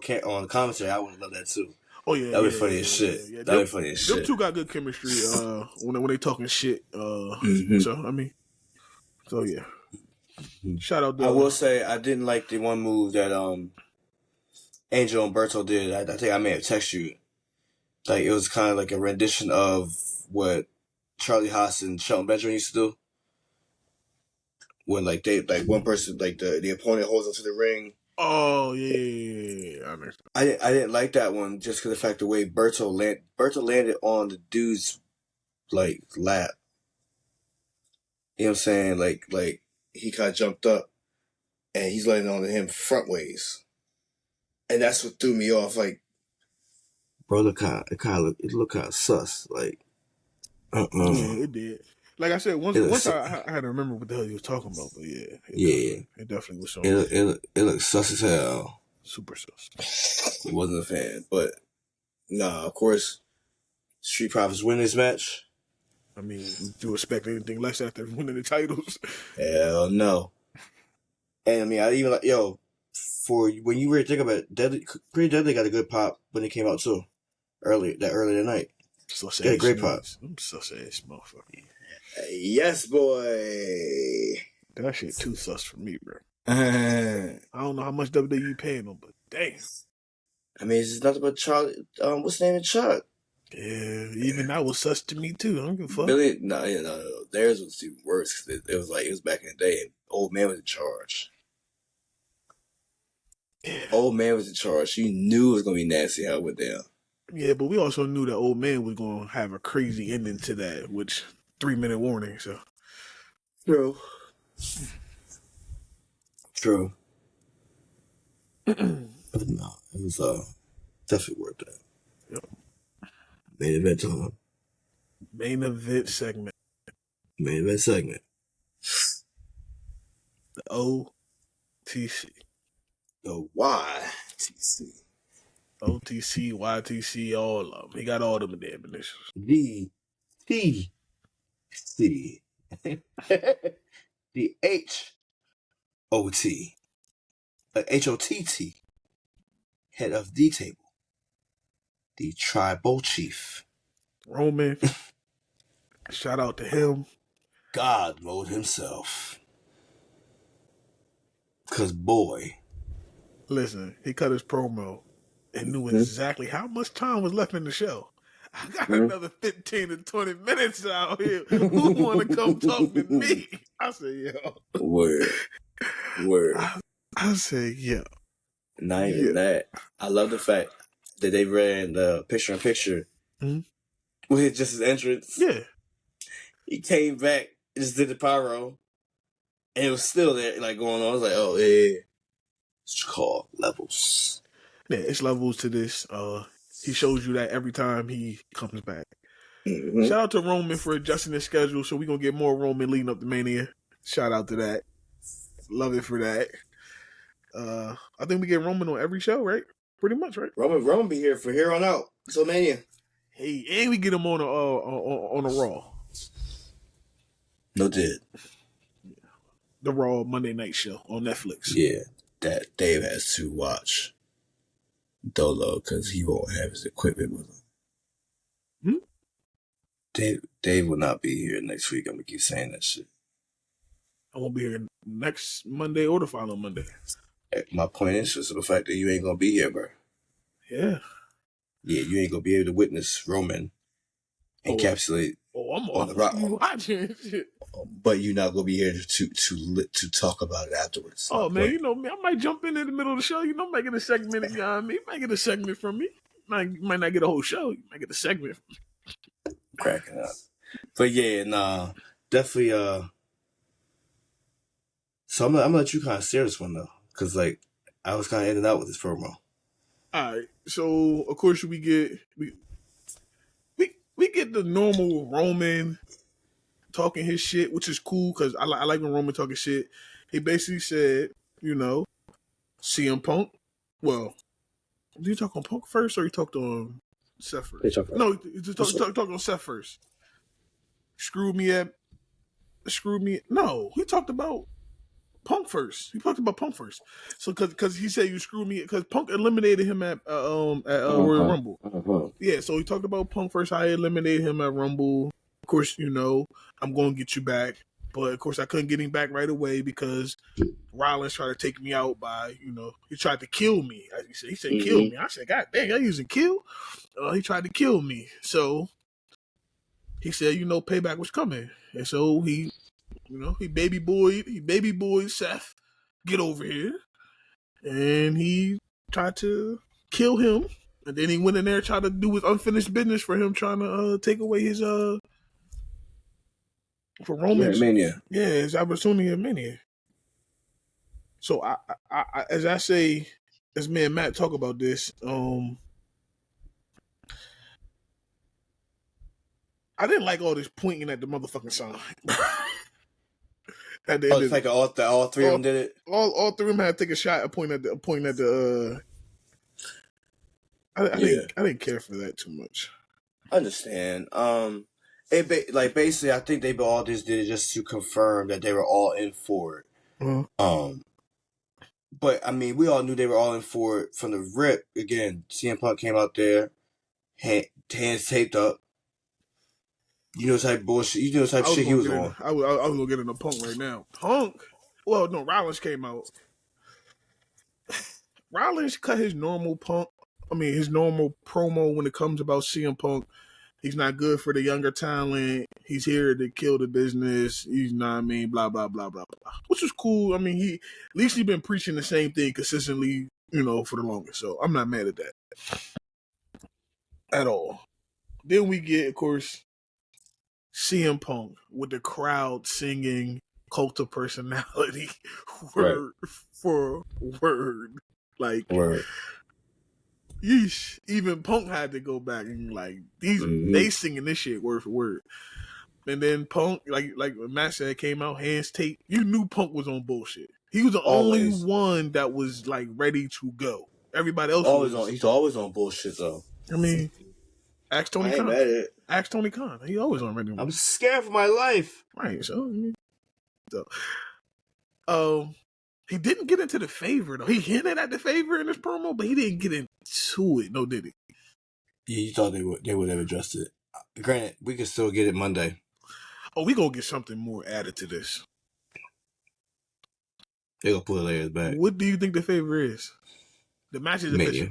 commentary. I would have loved that too. Oh yeah, that'd be funny as shit. Yeah. That'd be funny as shit. Them two got good chemistry when they talking shit. So I mean, so yeah. Shout out. I will say I didn't like the one move that Angel and Berto did. I think I may have texted you. Like it was kind of like a rendition of what Charlie Haas and Shelton Benjamin used to do. When like one person like the opponent holds onto the ring. Oh yeah. I didn't like that one just because of the fact the way Berto landed on the dude's like lap. You know what I'm saying? Like he kind of jumped up and he's landing on him front ways, and that's what threw me off. Like, bro, it looked kind of sus. Like, Yeah, it did. Like I said, once I had to remember what the hell he was talking about, but yeah, it definitely was something. It looked sus as hell. Super sus. Wasn't a fan, but nah. Of course, Street Profits win this match. I mean, would you expect anything less after winning the titles? Hell no. And I mean, I even like for when you really think about it, Pretty Deadly got a good pop when it came out too. Early that night. Sus Got a great pop. I'm sus ass motherfucker. Yes, boy. That shit too sus for me, bro. I don't know how much WWE paying them, but damn. I mean, it's nothing but Charlie. What's the name of Chuck? Yeah, even that was sus to me too. I don't give a fuck. Billy, no. Theirs was even worse because it was back in the day. And old man was in charge. Yeah. Old man was in charge. You knew it was gonna be nasty how it went down. Yeah, but we also knew that old man was gonna have a crazy ending to that, which 3-minute warning. So true. But no, it was definitely worth that. Yep. Main event time. Main event segment. The OTC. The YTC. OTC, YTC, all of them. He got all them in the ammunitions. The TC. The HOT. HOTT. Head of the table. The tribal chief. Roman. Shout out to him. God mode himself. Cause boy. Listen, he cut his promo and knew exactly how much time was left in the show. I got another 15 to 20 minutes out here. Who want to come talk to me? I said, yo. Word. I said, yeah. Not even that. I love the fact that they ran the picture-in-picture with just his entrance. Yeah. He came back, just did the pyro, and it was still there, like going on. I was like, oh, yeah. It's called levels. Yeah, it's levels to this. He shows you that every time he comes back. Mm-hmm. Shout out to Roman for adjusting his schedule, so we're going to get more Roman leading up to Mania. Shout out to that. Love it for that. I think we get Roman on every show, right? Pretty much, right? Roman be here for here on out. So Mania. Hey, and we get him on a Raw. No did. The Raw Monday Night Show on Netflix. Yeah, that Dave has to watch Dolo because he won't have his equipment with him. Dave will not be here next week. I'm gonna keep saying that shit. I won't be here next Monday or the following Monday. My point is just the fact that you ain't gonna be here, bro. Yeah. Yeah, you ain't gonna be able to witness Roman encapsulate. I'm on the rock. Watching shit. But you're not gonna be here to talk about it afterwards. Oh man, you know me. I might jump in the middle of the show. You know, might get a segment. You know what I mean? Might get a segment from me. Might not get a whole show. You might get a segment. Cracking up. But yeah, nah, definitely. So I'm gonna let you kind of steer this one though, because like I was kind of in and out with this promo. All right, so of course we get the normal Roman talking his shit, which is cool because I like when Roman talking shit. He basically said, you know, CM Punk. Well, did you talk on Punk first or you talked on Seth first? No, he talked on Seth first. Screw me. No, he talked about Punk first. He talked about Punk first. So because he said you screwed me because Punk eliminated him at Royal Rumble. Yeah, so he talked about Punk first. How he eliminated him at Rumble. Of course, you know I'm going to get you back, but of course I couldn't get him back right away because Rollins tried to take me out by he tried to kill me. He said kill me. I said God dang, I'm using kill. He tried to kill me. So he said payback was coming, and so he. He baby boy Seth, get over here. And he tried to kill him. And then he went in there and tried to do his unfinished business for him trying to take away his for Roman's Mania. Yeah, his opportunity at Mania. So I as I say, as me and Matt talk about this, I didn't like all this pointing at the motherfucking sign. At the Oh, end the of fact that all three of them did it. all three of them had to take a shot. I pointed at the. I didn't care for that too much. I understand. Basically, I think they all just did it just to confirm that they were all in for it. But I mean, we all knew they were all in for it from the rip. Again, CM Punk came out there, hands taped up. You know the type of bullshit. You know the type of shit he was on. I was gonna get into Punk right now. Punk. Well, no, Rollins came out. Rollins cut his normal promo when it comes about CM Punk. He's not good for the younger talent. He's here to kill the business. He's not, blah, blah, blah, blah, blah. Which is cool. I mean, at least he's been preaching the same thing consistently, for the longest. So I'm not mad at that. At all. Then we get, of course, CM Punk with the crowd singing Cult of Personality word for word. Word. Yeesh. Even Punk had to go back and they singing this shit word for word. And then Punk, like Matt said, came out hands taped. You knew Punk was on bullshit. He was the only one that was ready to go. Everybody else he's always on bullshit though. I mean, ask Tony Khan. Ask Tony Khan. He always on ready. I'm scared for my life. Right. So he didn't get into the favor though. He hinted at the favor in his promo, but he didn't get into it. No, did he? Yeah, you thought they would have addressed it. Granted, we can still get it Monday. Oh, we gonna get something more added to this. They gonna pull the layers back. What do you think the favor is? The match is official.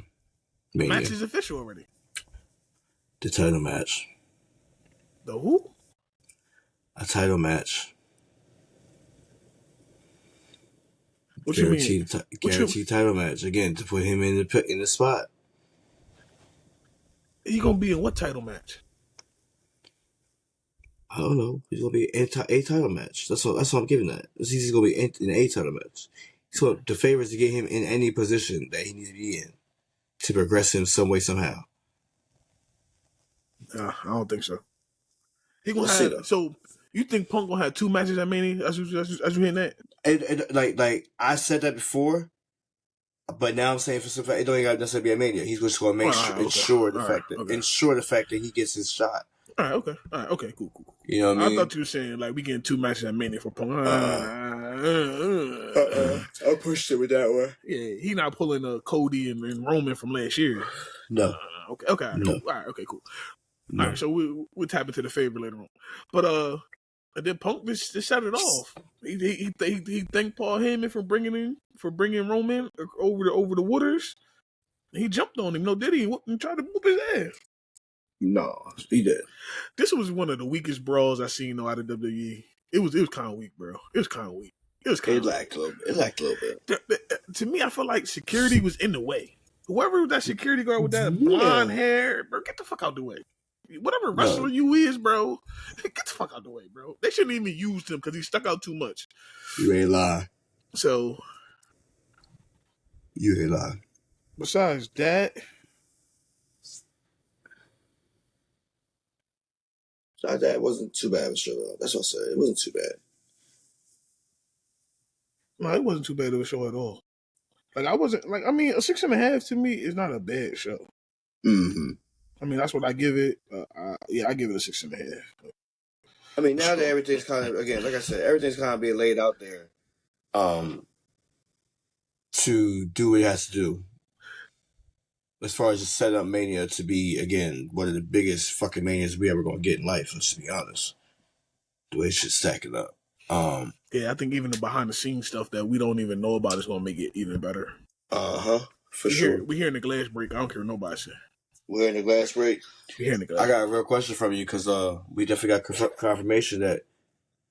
The match is official already. The title match. The who? A title match. What you mean? Guaranteed title match again to put him in the spot. He gonna be in what title match? I don't know. He's gonna be a title match. That's what I'm giving that. He's gonna be in a title match. So the favor is to get him in any position that he needs to be in to progress him some way somehow. I don't think so. He gonna have. So you think Punk gonna have 2 matches at Mania? As you hearing that? Like I said that before, but now I'm saying for some fact it don't even necessarily be a Mania. He's just gonna ensure the fact that he gets his shot. All right, okay, cool. You know what I mean? I thought you were saying we getting 2 matches at Mania for Punk. I pushed it with that one. Yeah, he not pulling Cody and Roman from last year. No. Okay, no. All right, okay, cool. No. All right, so we'll tap into the favor later on. But and then Punk just set it off. He thanked Paul Heyman for bringing Roman over the waters. He jumped on him. No, did he? And tried to whoop his ass. No, he did. This was one of the weakest brawls I seen out of WWE. It was kind of weak, bro. It was kind of weak. It lacked a little bit. To me, I feel like security was in the way. Whoever was that security guard with that blonde hair, bro, get the fuck out the way. Whatever wrestler you is, bro, get the fuck out the way, bro. They shouldn't even use him because he stuck out too much. You ain't lie. So. You ain't lie. Besides that. That wasn't too bad of a show, though. That's what I said. It wasn't too bad. No, it wasn't too bad of a show at all. A 6.5 to me is not a bad show. Mm-hmm. I mean, that's what I give it. I give it a 6.5. I mean, now that everything's kind of, again, like I said, everything's kind of being laid out there to do what it has to do. As far as just set up Mania to be, again, one of the biggest fucking Manias we ever going to get in life, let's be honest. The way it should stack it up. Yeah, I think even the behind-the-scenes stuff that we don't even know about is going to make it even better. For sure. We're hearing the glass break. I don't care what nobody says. We're hearing the glass break? We're hearing the glass I got a real question from you because we definitely got confirmation that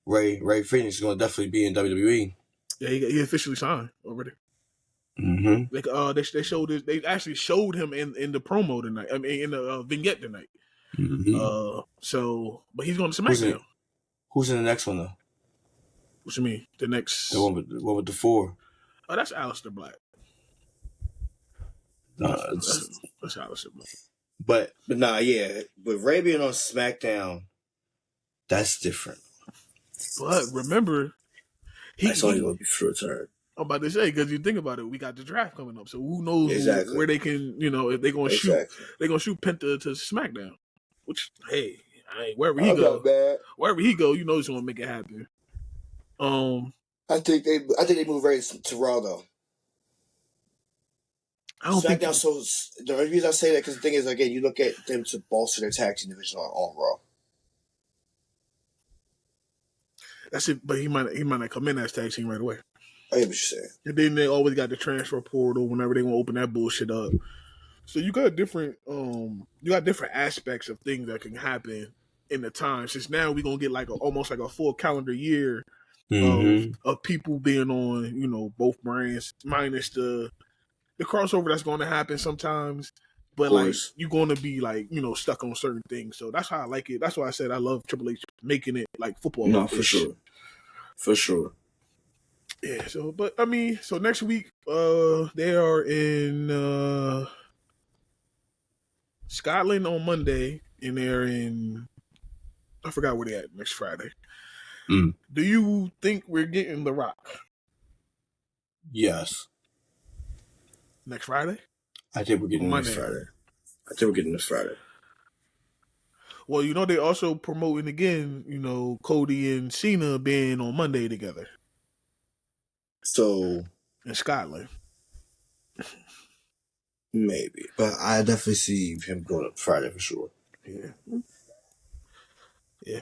Rey Fenix is going to definitely be in WWE. Yeah, he officially signed already. Mm-hmm. They showed this. They actually showed him in the promo tonight. I mean, in the vignette tonight. Mm-hmm. But he's going to SmackDown. Who's in the next one though? What you mean? The next the one with the 4. Oh, that's Aleister Black. That's Aleister Black. But nah, yeah. With Rey being on SmackDown, that's different. But remember, That's only going to be short term. I'm about to say, because you think about it, we got the draft coming up, so who knows where they can, if they're gonna shoot Penta to SmackDown. Which, hey, wherever he go, he's gonna make it happen. I think they move right to Raw though. I don't think SmackDown. So the reason I say that because the thing is, again, you look at them to bolster their tag team division on Raw. That's it, but he might not come in as tag team right away. I hear what you're saying. And then they always got the transfer portal whenever they want to open that bullshit up. So you got different aspects of things that can happen in the time. Since now we're gonna get almost like a full calendar year of people being on, both brands, minus the crossover that's gonna happen sometimes. But you're gonna be stuck on certain things. So that's how I like it. That's why I said I love Triple H making it like football. No, for sure. For sure. Yeah, so next week, they are in Scotland on Monday, and they're in, I forgot where they're at next Friday. Do you think we're getting The Rock? Yes. Next Friday? I think we're getting next Friday. Well, they also promoting again, Cody and Cena being on Monday together. So in Scotland. Maybe. But I definitely see him going up Friday for sure. Yeah. Yeah.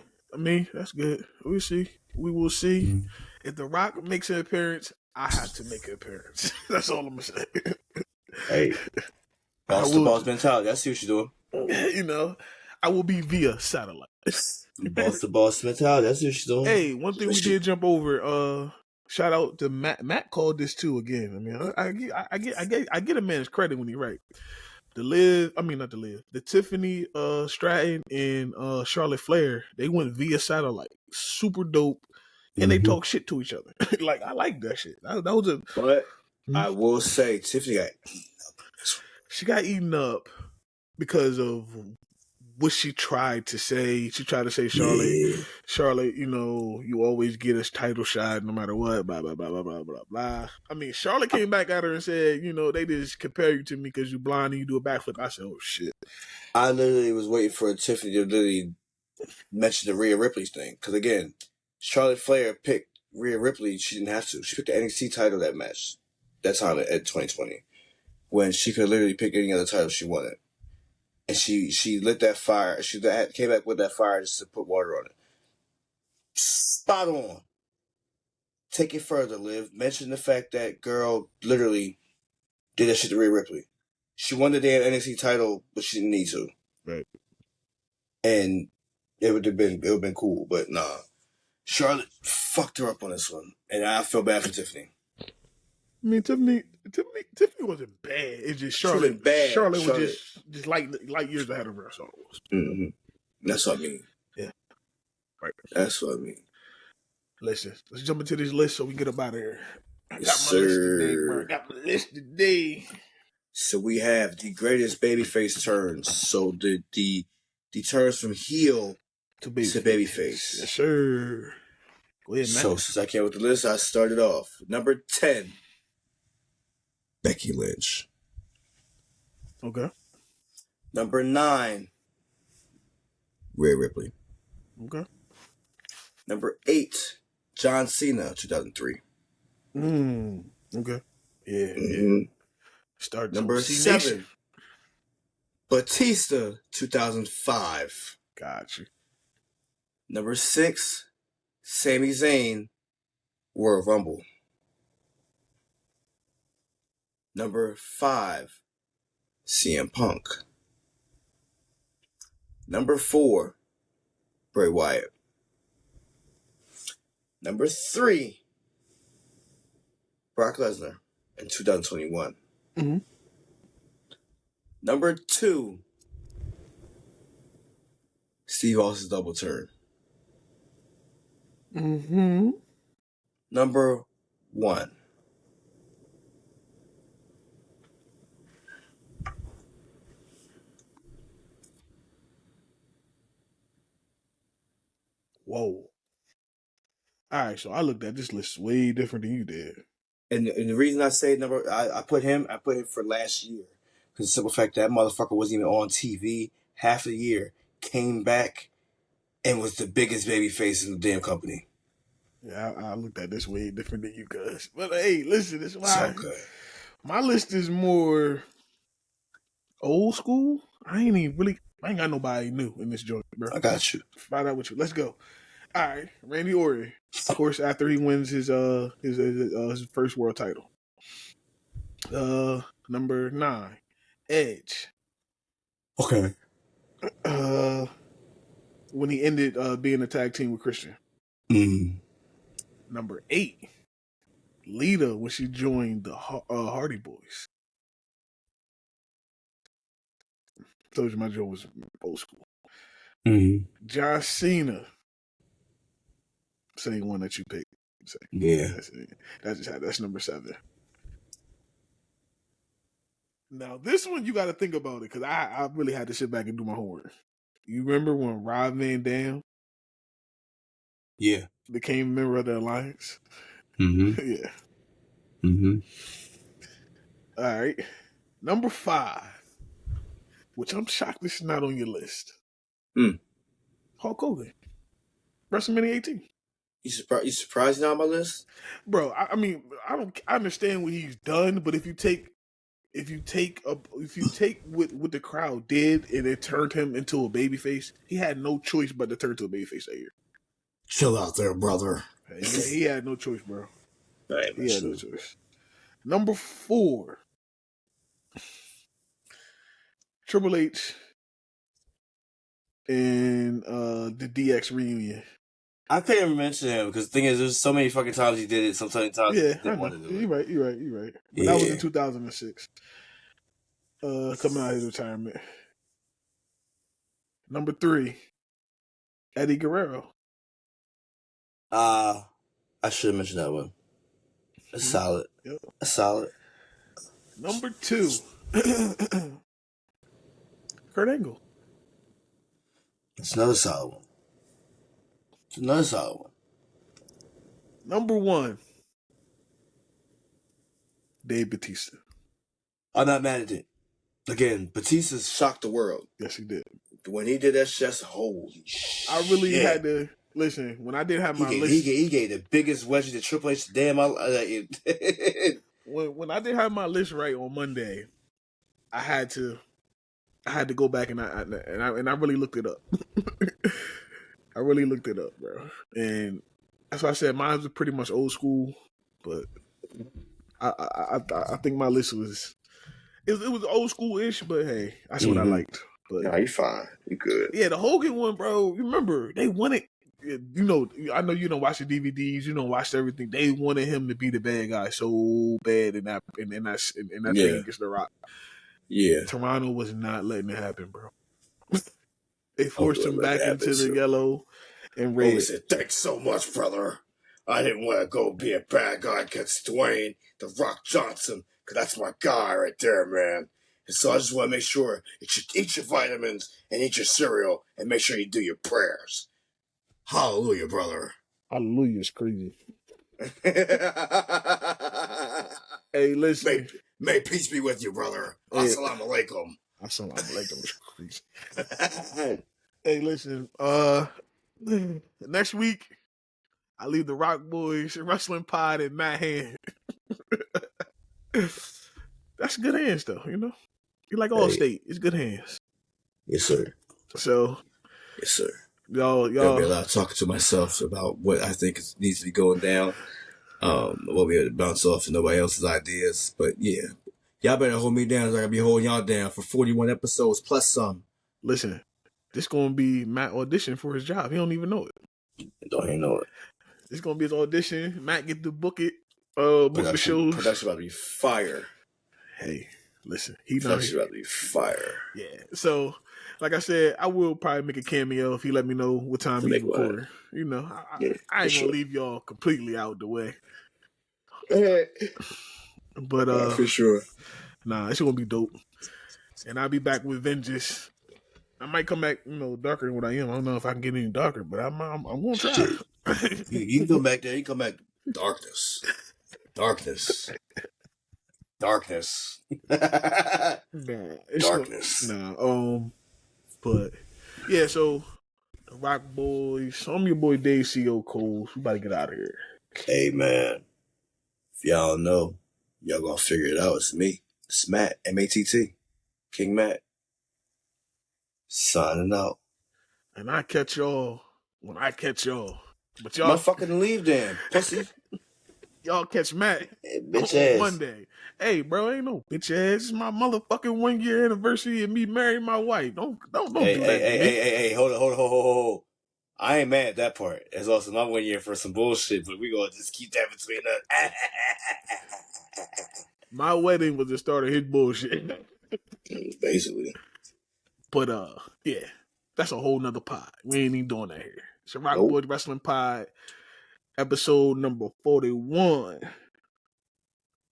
That's good. We'll see. We will see. If The Rock makes an appearance, I have to make an appearance. That's all I'm going to say. Hey. Boss to boss mentality. I see what you're doing. I will be via satellite. Boss to boss mentality. That's what you're doing. Hey, one thing we did jump over, shout out to Matt. Matt called this too again. I get a man's credit when he right. The Tiffany Stratton and Charlotte Flair, they went via satellite. Super dope. And they talk shit to each other. I like that shit. That was a. But I will say, Tiffany got eaten up. She got eaten up because of what she tried to say. She tried to say, Charlotte, you always get us title shot no matter what, blah, blah, blah, blah, blah, blah, blah. Charlotte came back at her and said, they just compare you to me because you're blind and you do a backflip. I said, oh, shit. I literally was waiting for Tiffany to literally mention the Rhea Ripley thing. Because, again, Charlotte Flair picked Rhea Ripley. She didn't have to. She picked the NXT title that match. That time at 2020. When she could literally pick any other title she wanted. And she lit that fire. She came back with that fire just to put water on it. Spot on. Take it further, Liv. Mention the fact that girl literally did that shit to Rhea Ripley. She won the damn NXT title, but she didn't need to. Right. And it would have been cool, but nah. Charlotte fucked her up on this one, and I feel bad for Tiffany. Tiffany wasn't bad. It's just Charlotte. Charlotte was just light years ahead of her. So that's what I mean. Yeah, right. That's what I mean. Listen, let's jump into this list so we can get up out of here. I got my list today. So we have the greatest babyface turns. So the turns from heel to babyface. Yes, sir. Go ahead, Matt. So since I came with the list, I started off. Number 10, Becky Lynch. Okay. Number 9, Rhea Ripley. Okay. Number 8, John Cena, 2003. Okay. Yeah. Start number 7, Batista, 2005. Gotcha. Number 6, Sami Zayn, Royal Rumble. Number 5, CM Punk. Number 4, Bray Wyatt. Number 3, Brock Lesnar in 2021. Number 2, Steve Austin's double turn. Number 1. Whoa. All right, so I looked at this list way different than you did. And the reason I say I put him for last year. Because the simple fact that motherfucker wasn't even on TV half a year, came back, and was the biggest baby face in the damn company. Yeah, I looked at this way different than you guys. But hey, listen, this is why So good. my list is more old school. I ain't got nobody new in this joint, bro. I got you. Find out with you. Let's go. All right, Randy Orton. Of course, after he wins his first world title. Number 9, Edge. Okay. When he ended being a tag team with Christian. Number 8, Lita when she joined the Hardy Boys. Told you my joke was old school. John Cena. Same one that you picked. Yeah. That's number 7. Now this one you got to think about it because I really had to sit back and do my homework. You remember when Rob Van Dam? Yeah. Became a member of the Alliance? Yeah. All right. Number 5, which I'm shocked this is not on your list. Hulk Hogan. WrestleMania 18. You surprised not on my list? Bro, I mean, I understand what he's done, but if you take what the crowd did and it turned him into a babyface, he had no choice but to turn to a babyface that year. Chill out there, brother. He had no choice, bro. Right, he had no choice. Number 4, Triple H and the DX reunion. I can't even mention him because the thing is, there's so many fucking times he did it. Sometimes he didn't want to do it. You're right. But that was in 2006. Coming out of his retirement. Number 3, Eddie Guerrero. I should have mentioned that one. That's solid. Yep. That's solid. Number 2, Kurt Angle. That's another solid one. Number 1, Dave Bautista. I'm not mad at it. Again, Batista shocked the world. Yes, he did. When he did that shit, holy shit. I really had to listen. When I did have my list, he gave the biggest wedgie to Triple H. Damn, when I did have my list right on Monday, I had to go back and I really looked it up. I really looked it up, bro. And that's why I said mine was pretty much old school, but I think my list was it was old school-ish, but hey, that's what I liked. But nah, you fine. You good. Yeah, the Hogan one, bro. Remember, they wanted, I know you don't watch the DVDs, you don't watch everything. They wanted him to be the bad guy so bad in that thing against the Rock. Yeah. Toronto was not letting it happen, bro. They forced him back into the yellow and red. Hogan said, "Thanks so much, brother. I didn't want to go be a bad guy against Dwayne, the Rock Johnson, because that's my guy right there, man. And so I just want to make sure that you eat your vitamins and eat your cereal and make sure you do your prayers. Hallelujah, brother." Hallelujah is crazy. Hey, listen. May peace be with you, brother. Hey. Assalamu alaikum. Assalamu alaikum is crazy. Hey, listen. Next week, I leave the RocBoys Wrestling Pod in Matt hand. That's good hands, though, you like Allstate. It's good hands. Yes, sir. So. Yes, sir. Y'all. There'll be a lot of talking to myself about what I think needs to be going down. We'll be able to bounce off to nobody else's ideas. But yeah, y'all better hold me down as I gotta be holding y'all down for 41 episodes plus some. Listen, this gonna be Matt audition for his job. He don't even know it. Don't even know it. It's gonna be his audition. Matt get to book it. Book the shows. Production about to be fire. Hey, listen, production about to be fire. Yeah. So, like I said, I will probably make a cameo if he let me know what time he's recording. I ain't gonna leave y'all completely out the way. But for sure. Nah, it's gonna be dope. And I'll be back with vengeance. I might come back, darker than what I am. I don't know if I can get any darker, but I'm gonna try. You can come back there. You come back. Darkness. Darkness. But yeah, so the Rock Boys. I'm your boy Dave CO Coles. We about to get out of here. Hey man, if y'all know, y'all gonna figure it out. It's me. It's Matt. M-A-T-T. King Matt. Signing out. And I catch y'all when I catch y'all. But y'all motherfucking leave then, pussy. Y'all catch Matt bitch on ass. Monday. Hey, bro, ain't no bitch ass. It's my motherfucking 1 year anniversary of me marrying my wife. Don't do that to me. Hey, hold on. I ain't mad at that part. It's also my 1 year for some bullshit, but we gonna just keep that between us. My wedding was the start of his bullshit. Basically. But yeah, that's a whole nother pod. We ain't even doing that here. It's a RocBoys Wrestling pod, episode number 41.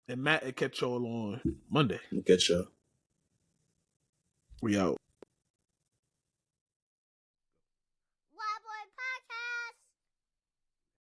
And Matt will catch y'all on Monday. Catch y'all. We out.